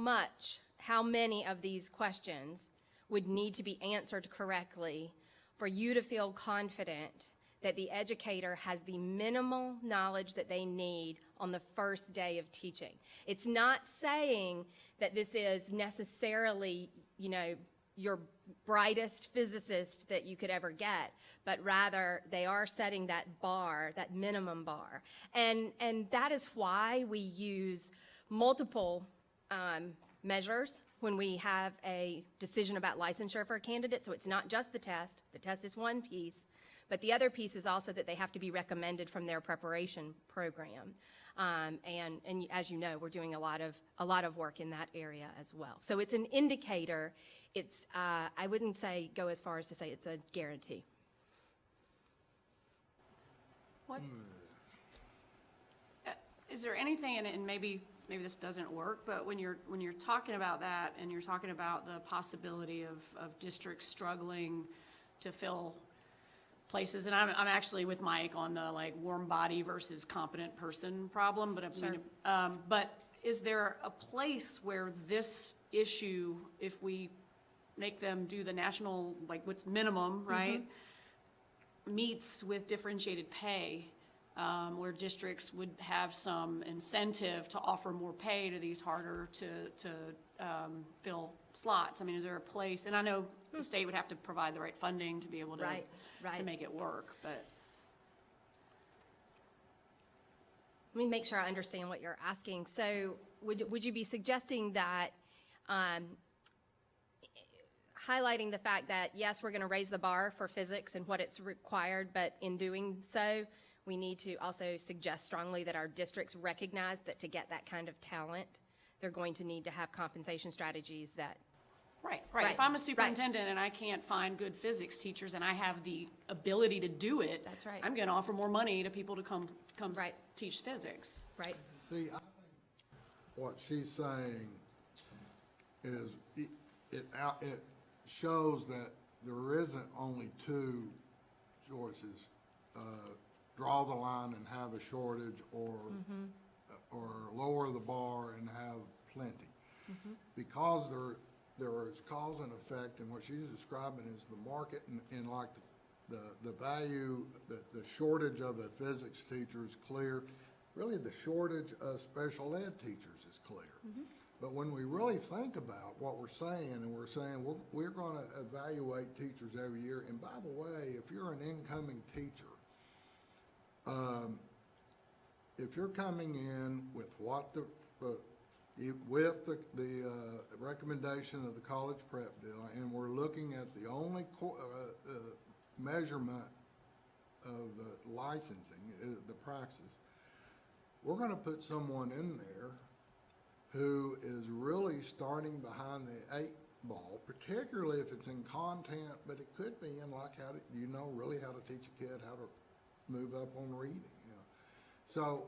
many of these questions would need to be answered correctly for you to feel confident that the educator has the minimal knowledge that they need on the first day of teaching. It's not saying that this is necessarily, your brightest physicist that you could ever get, but rather they are setting that bar, that minimum bar. And that is why we use multiple measures when we have a decision about licensure for a candidate. So it's not just the test. The test is one piece, but the other piece is also that they have to be recommended from their preparation program. And as you know, we're doing a lot of work in that area as well. So it's an indicator. It's I wouldn't say go as far as to say it's a guarantee. What? Is there anything, and maybe this doesn't work, but when you're talking about that and you're talking about the possibility of districts struggling to fill places, and I'm actually with Mike on the warm body versus competent person problem, but but is there a place where this issue, if we make them do the national, what's minimum, right, meets with differentiated pay, where districts would have some incentive to offer more pay to these harder to fill slots? I mean, is there a place, and I know the state would have to provide the right funding to be able to to make it work, but. Let me make sure I understand what you're asking. So would you be suggesting that highlighting the fact that, yes, we're going to raise the bar for physics and what it's required, but in doing so, we need to also suggest strongly that our districts recognize that to get that kind of talent, they're going to need to have compensation strategies that. Right. Right, If I'm a superintendent and I can't find good physics teachers and I have the ability to do it. That's right. I'm going to offer more money to people to come Right. teach physics. Right. See, I think what she's saying is it shows that there isn't only two choices, draw the line and have a shortage, or lower the bar and have plenty. Because there is cause and effect, and what she's describing is the market and like the value, the shortage of a physics teacher is clear. Really, the shortage of special ed teachers is clear. But when we really think about what we're saying, and we're saying we're going to evaluate teachers every year, and by the way, if you're an incoming teacher, if you're coming in with what with the recommendation of the college prep deal, and we're looking at the only measurement of the licensing, the praxis, we're going to put someone in there who is really starting behind the ball, particularly if it's in content, but it could be in like how to, really how to teach a kid how to move up on reading, So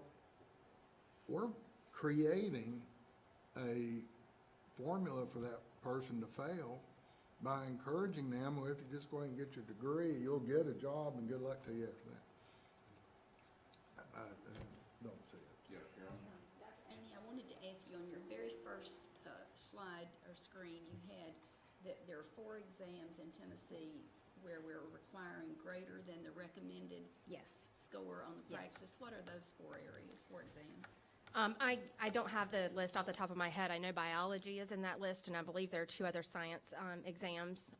we're creating a formula for that person to fail by encouraging them, well, if you just go ahead and get your degree, you'll get a job and good luck to you after that. I don't see it. Dr. Amy, I wanted to ask you, on your very first slide or screen, you had that there are 4 exams in Tennessee where we're requiring greater than the recommended Yes. score on the Yes. practice. What are those 4 areas, 4 exams? I don't have the list off the top of my head. I know biology is in that list, and I believe there are 2 other science exams.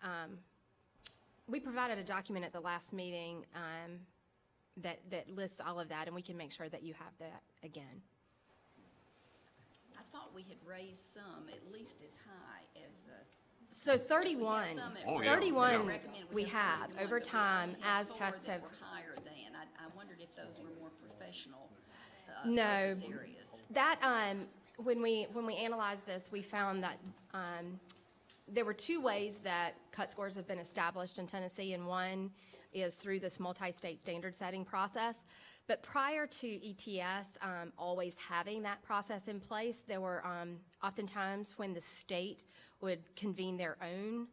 We provided a document at the last meeting that lists all of that, and we can make sure that you have that again. I thought we had raised some at least as high as the. So We have 31, some at Oh, yeah, 31 yeah. recommended. we have have 31, over but we time only had as 4 tests that have. were higher than. I wondered if those were more professional No. focus areas. That, when we analyzed this, we found that there were 2 ways that cut scores have been established in Tennessee, and one is through this multi-state standard setting process. But prior to ETS always having that process in place, there were oftentimes when the state would convene their own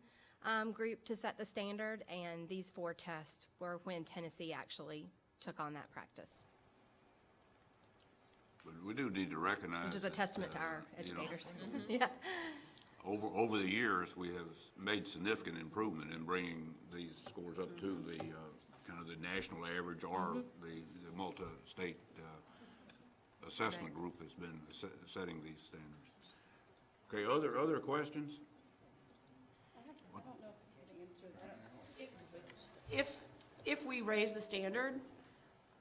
group to set the standard, and these 4 tests were when Tennessee actually took on that practice, But we do need to recognize. which is a that, testament to our you know, educators. Yeah. Over the years, we have made significant improvement in bringing these scores up to the, kind of the national average or the multi-state assessment group has been setting these standards. Okay, other questions? If we raise the standard,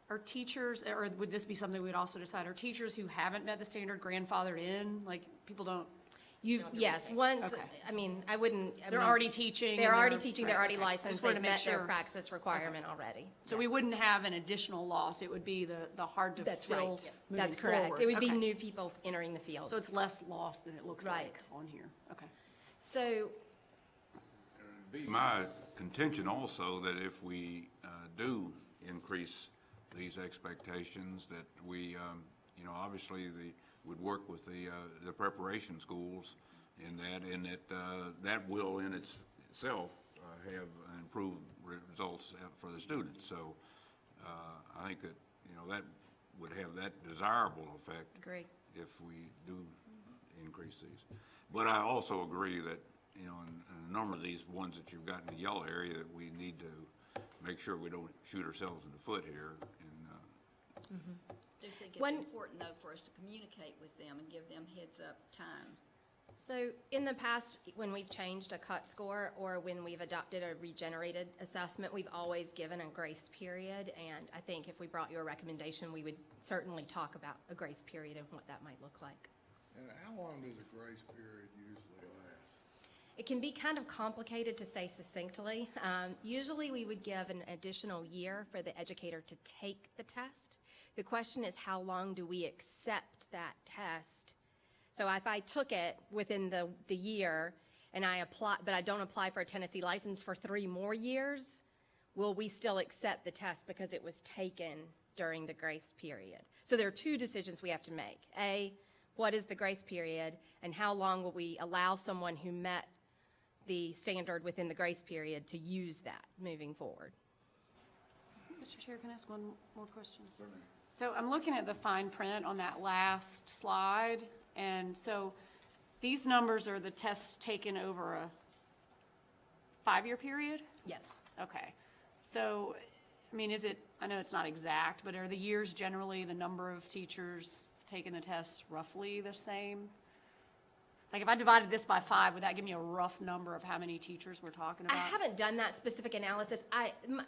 are teachers, or would this be something we'd also decide, are teachers who haven't met the standard grandfathered in? Like, people don't, Yes, once, Okay. I mean, I wouldn't. I they're mean, already teaching. They're and already teaching, they're right, already okay. I licensed, just wanted they've to make met their sure. praxis requirement already. So we Yes. wouldn't have an additional loss, it would be the hard to That's fill right. moving That's correct. forward. It would be Okay. new people entering the field. So it's less loss than it looks like Right. on here, okay. So, My contention also that if we do increase these expectations, that we, obviously would work with the preparation schools in that, and that will in itself have improved results for the students. So I think that, that would have that desirable effect. agree. If we do increase these. But I also agree that, in a number of these ones that you've got in the yellow area, that we need to make sure we don't shoot ourselves in the foot here. And Do you think it's One- important, though, for us to communicate with them and give them heads-up time? So in the past, when we've changed a cut score or when we've adopted a regenerated assessment, we've always given a grace period. And I think if we brought you a recommendation, we would certainly talk about a grace period and what that might look like. And how long does a grace period usually last? It can be kind of complicated to say succinctly. Usually, we would give an additional year for the educator to take the test. The question is, how long do we accept that test? So if I took it within the year and I apply, but I don't apply for a Tennessee license for 3 more years, will we still accept the test because it was taken during the grace period? So there are 2 decisions we have to make. A, what is the grace period, and how long will we allow someone who met the standard within the grace period to use that moving forward? Mr. Chair, can I ask one more question? So I'm looking at the fine print on that last slide, and so these numbers are the tests taken over a 5-year period? Yes. Okay. So, I mean, I know it's not exact, but are the years generally, the number of teachers taking the tests roughly the same? Like, if I divided this by 5, would that give me a rough number of how many teachers we're talking I about? haven't done that specific analysis.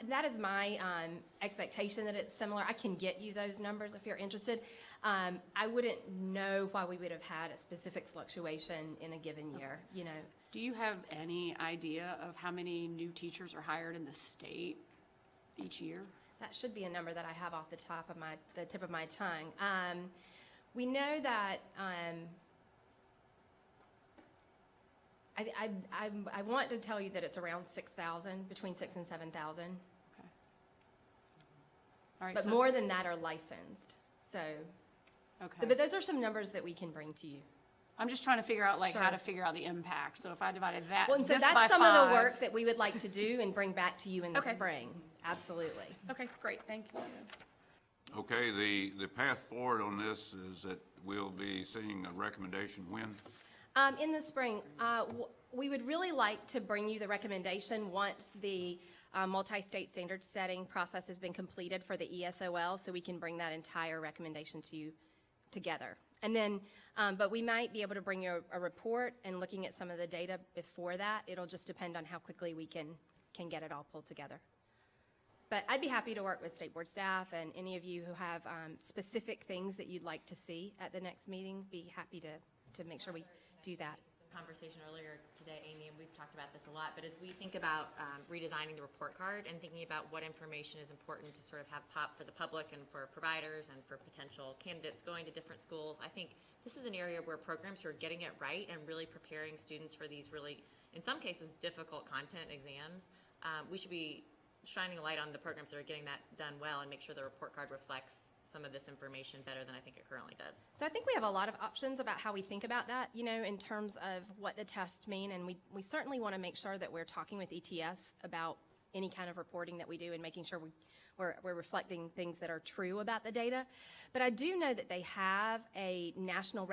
That is my expectation that it's similar. I can get you those numbers if you're interested. I wouldn't know why we would have had a specific fluctuation in a given year, Do you have any idea of how many new teachers are hired in the state each year? That should be a number that I have off the tip of my tongue. We know that I want to tell you that it's around 6,000, between 6 and 7,000. Okay. All right, But so- more than that are licensed, so. Okay. But those are some numbers that we can bring to you. I'm just trying to figure out, like, how Sure. to figure out the impact. So if I divided that, Well, and so this by that's some of the 5. work that we would like to do and bring back to you in the Okay. spring. Absolutely. Okay, great, thank you. Okay, the path forward on this is that we'll be seeing a recommendation when? In the spring, we would really like to bring you the recommendation once the multi-state standard setting process has been completed for the ESOL, so we can bring that entire recommendation to you together. And then, but we might be able to bring you a report and looking at some of the data before that. It'll just depend on how quickly we can get it all pulled together. But I'd be happy to work with state board staff and any of you who have specific things that you'd like to see at the next meeting. Be happy to make sure we do that. Conversation earlier today, Amy, and we've talked about this a lot, but as we think about redesigning the report card and thinking about what information is important to sort of have pop for the public and for providers and for potential candidates going to different schools, I think this is an area where programs who are getting it right and really preparing students for these really, in some cases, difficult content exams, we should be shining a light on the programs that are getting that done well and make sure the report card reflects some of this information better than I think it currently does. So I think we have a lot of options about how we think about that, you know, in terms of what the tests mean. And we certainly want to make sure that we're talking with ETS about any kind of reporting that we do and making sure we're reflecting things that are true about the data. But I do know that they have a national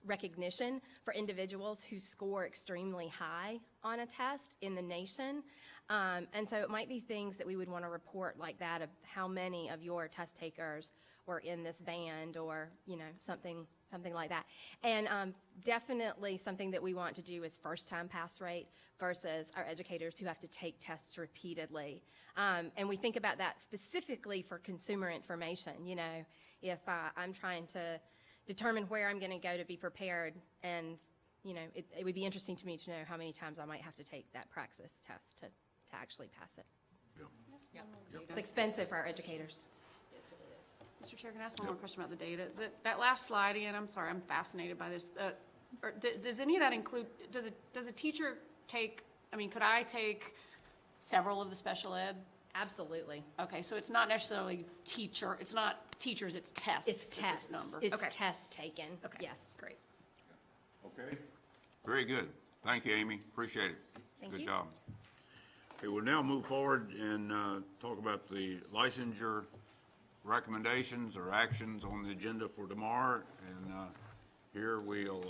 recognition for individuals who score extremely high on a test in the nation. And so it might be things that we would want to report like that of how many of your test takers were in this band or, you know, something like that. And definitely something that we want to do is first-time pass rate versus our educators who have to take tests repeatedly. And we think about that specifically for consumer information. You know, if I'm trying to determine where I'm going to go to be prepared, and, you know, it would be interesting to me to know how many times I might have to take that praxis test to actually pass it. It's expensive for our educators. Yes, it is. Mr. Chair, can I ask one more question about the data? That last slide, Ian, I'm sorry, I'm fascinated by this. Does any of that include, does a teacher take, I mean, could I take several of the special ed? Absolutely. Okay, so it's not necessarily it's not teachers, it's tests. It's at this tests. number. It's Okay. tests taken. Okay. Yes. Great. Okay. Very good. Thank you, Amy. Appreciate it. Thank Good you. job. Okay, we'll now move forward and talk about the licensure recommendations or actions on the agenda for tomorrow. And here we'll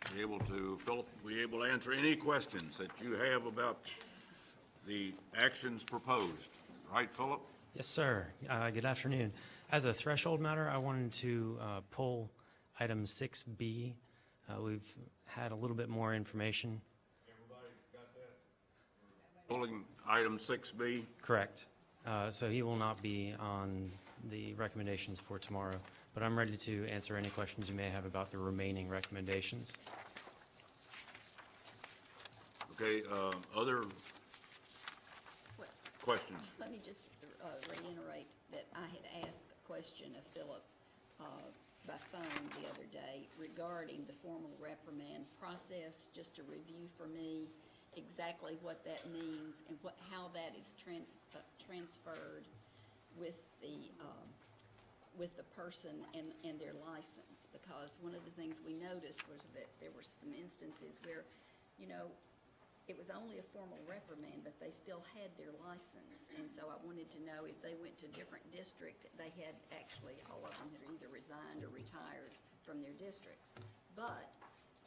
Philip will be able to answer any questions that you have about the actions proposed. Right, Philip? Yes, sir. Good afternoon. As a threshold matter, I wanted to pull item 6B. We've had a little bit more information. Everybody got that? Pulling item 6B. Correct. So he will not be on the recommendations for tomorrow, but I'm ready to answer any questions you may have about the remaining recommendations. Okay, other questions? Let me just reiterate that I had asked a question of Philip by phone the other day regarding the formal reprimand process, just to review for me exactly what that means and how that is transferred with the person and their license. Because one of the things we noticed was that there were some instances where, you know, it was only a formal reprimand, but they still had their license. And so I wanted to know if they went to a different district, they had actually, all of them had either resigned or retired from their districts. But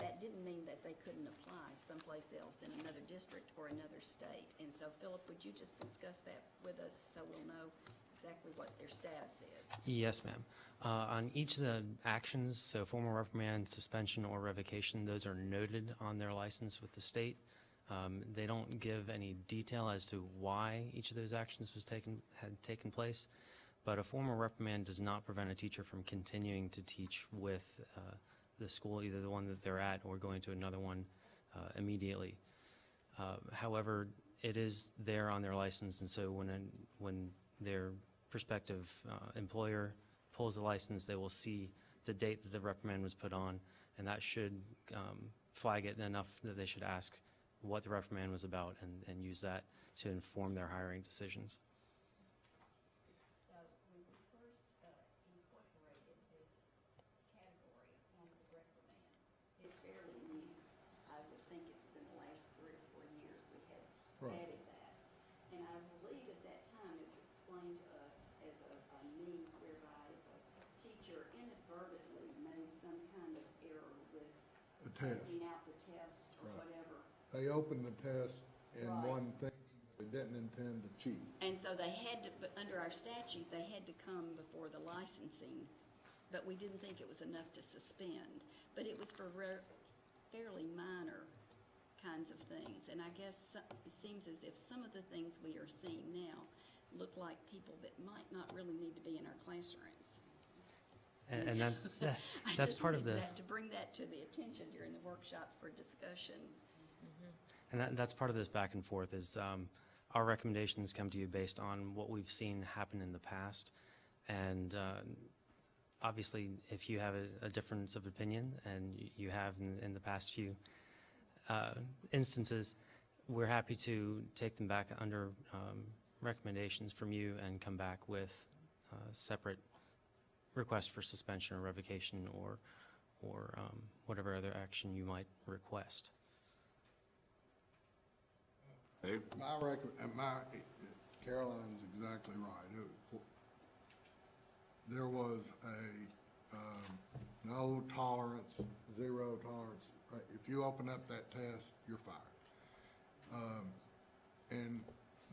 that didn't mean that they couldn't apply someplace else in another district or another state. And so, Philip, would you just discuss that with us so we'll know exactly what their status is? Yes, ma'am. On each of the actions, so formal reprimand, suspension, or revocation, those are noted on their license with the state. They don't give any detail as to why each of those actions had taken place, but a formal reprimand does not prevent a teacher from continuing to teach with the school, either the one that they're at or going to another one immediately. However, it is there on their license, and so when their prospective employer pulls the license, they will see the date that the reprimand was put on, and that should flag it enough that they should ask what the reprimand was about and use that to inform their hiring decisions. So when we first incorporated this category of formal reprimand, it's fairly new. I would think it was in the last 3 or 4 years we had Right. added that. And I believe at that time it was explained to us as a means whereby if a teacher inadvertently made some kind of error with The test. passing out the test or Right. whatever, They opened the test in Right. one thing, they didn't intend to cheat. and so they had to, but under our statute, they had to come before the licensing, but we didn't think it was enough to suspend. But it was for fairly minor kinds of things, and I guess it seems as if some of the things we are seeing now look like people that might not really need to be in our classrooms. And so that, I that's just part of wanted the, to bring that to the attention during the workshop for discussion. and that's part of this back and forth is our recommendations come to you based on what we've seen happen in the past. And obviously, if you have a difference of opinion, and you have in the past few instances, we're happy to take them back under recommendations from you and come back with separate request for suspension or revocation or whatever other action you might request. Dave? Caroline's exactly right. There was no tolerance, zero tolerance. If you open up that test, you're fired. And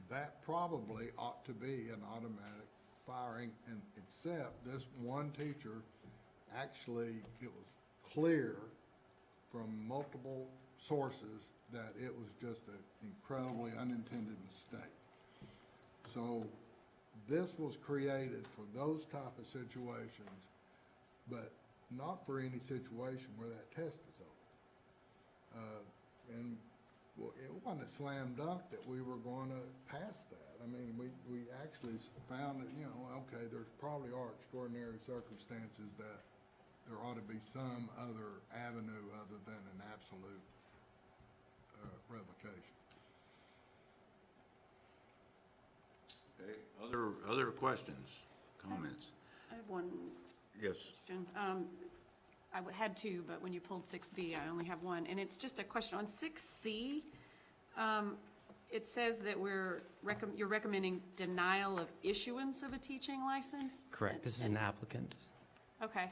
that probably ought to be an automatic firing, and except this one teacher, actually, it was clear from multiple sources that it was just an incredibly unintended mistake. So this was created for those type of situations, but not for any situation where that test is over. And well, it wasn't a slam dunk that we were going to pass that. I mean, we actually found that, okay, there's probably are extraordinary circumstances that there ought to be some other avenue other than an absolute revocation. Okay, other questions, comments? I have one Yes. question. I had two, but when you pulled 6B, I only have one, and it's just a question. On 6C, it says that you're recommending denial of issuance of a teaching license? Correct. This is an applicant. Okay,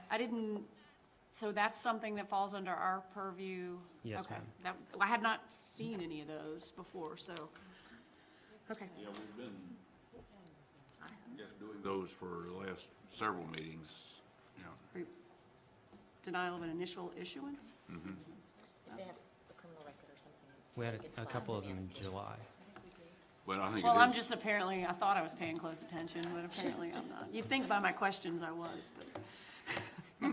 so that's something that falls under our purview? Yes, Okay. ma'am. I had not seen any of those before, so, okay. Yeah, we've been, I guess, doing those for the last several meetings, Denial of an initial issuance? If they have a criminal record or something. We had it's a fine. couple of them in July. But I think Well, I'm it is, just apparently, I thought I was paying close attention, but apparently I'm not. You'd think by my questions I was, but. We're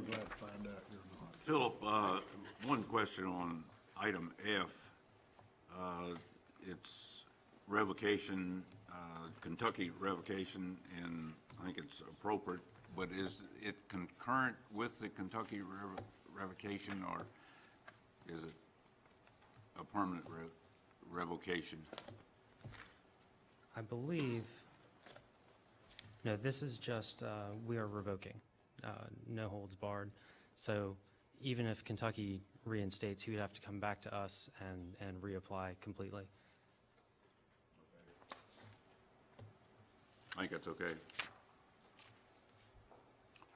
glad to find out you're not. Philip, one question on item F. It's revocation, Kentucky revocation, and I think it's appropriate, but is it concurrent with the Kentucky revocation, or is it a permanent revocation? I believe, no, this is just, we are revoking, no holds barred. So even if Kentucky reinstates, he would have to come back to us and reapply completely. I think that's okay.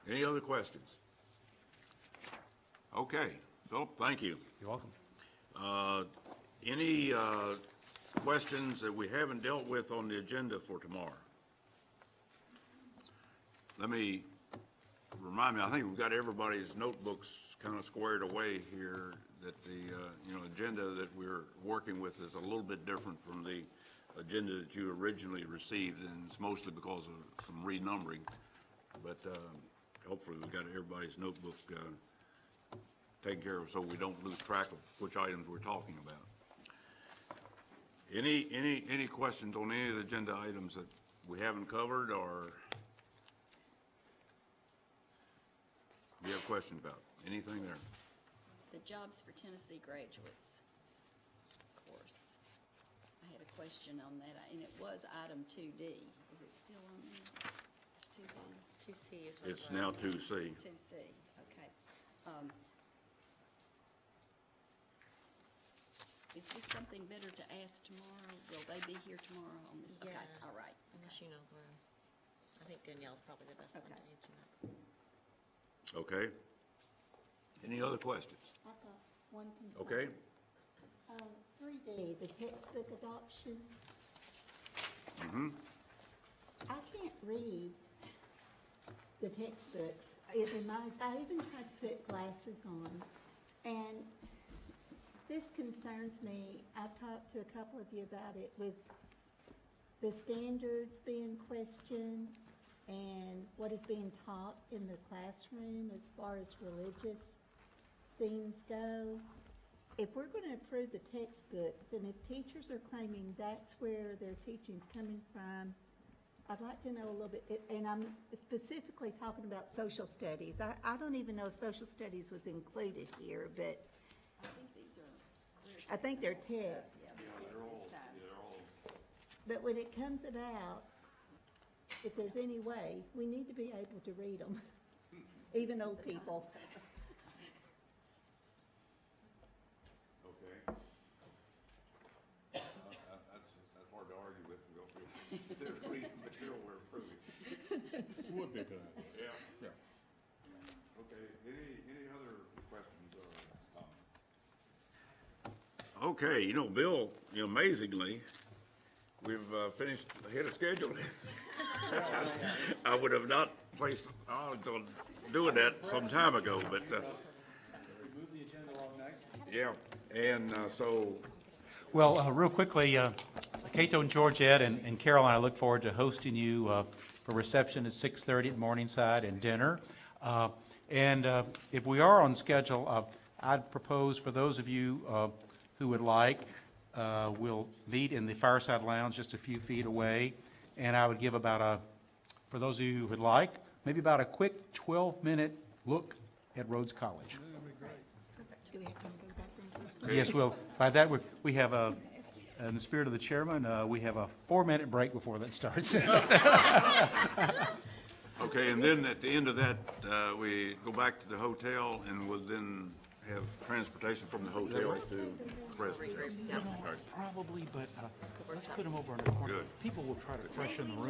Any other questions? Okay, Philip, thank you. You're welcome. Any questions that we haven't dealt with on the agenda for tomorrow? Let me remind me, I think we've got everybody's notebooks kind of squared away here, that the, agenda that we're working with is a little bit different from the agenda that you originally received, and it's mostly because of some renumbering. But hopefully we've got everybody's notebook taken care of so we don't lose track of which items we're talking about. Any questions on any of the agenda items that we haven't covered, or? you have questions about? Anything there? The Jobs for Tennessee Graduates course. I had a question on that, and it was item 2D. Is it still on there? It's 2D? 2C is what It's now 2C. 2C, okay. Is this something better to ask tomorrow? Will they be here tomorrow on this? Okay, Yeah. all right. Unless you know where. I think Danielle's probably the best one to Okay. answer that. Okay. Any other questions? I've got one concern. Okay? 3D, the textbook adoption. I can't read the textbooks. I even had to put glasses on. And this concerns me. I've talked to a couple of you about it with the standards being questioned and what is being taught in the classroom as far as religious things go. If we're going to approve the textbooks, and if teachers are claiming that's where their teaching's coming from, I'd like to know a little bit, and I'm specifically talking about social studies. I don't even know if social studies was included here, but I think these are. I think they're tech. Yeah, they're all. But when it comes about, if there's any way, we need to be able to read them, even old people. Okay. That's hard to argue with. We'll read the material we're approving. Would be a good idea. Yeah. Okay, any other questions or comments? Okay, you know, Bill, amazingly, we've finished ahead of schedule. I would have not placed odds on doing that some time ago, but, yeah, and so, Well, real quickly, Cato and Georgette and Carol and I look forward to hosting you for reception at 6:30 at Morningside and dinner. And if we are on schedule, I'd propose for those of you who would like, we'll meet in the Fireside Lounge just a few feet away. And I would give for those of you who would like, maybe about a quick 12-minute look at Rhodes College. Do we have to go back there? Yes, well, by that, we have in the spirit of the chairman, we have a 4-minute break before that starts. okay, and then at the end of that, we go back to the hotel and we'll then have transportation from the hotel to President. Probably, but let's put them over in the corner. Good. People will try to freshen the room.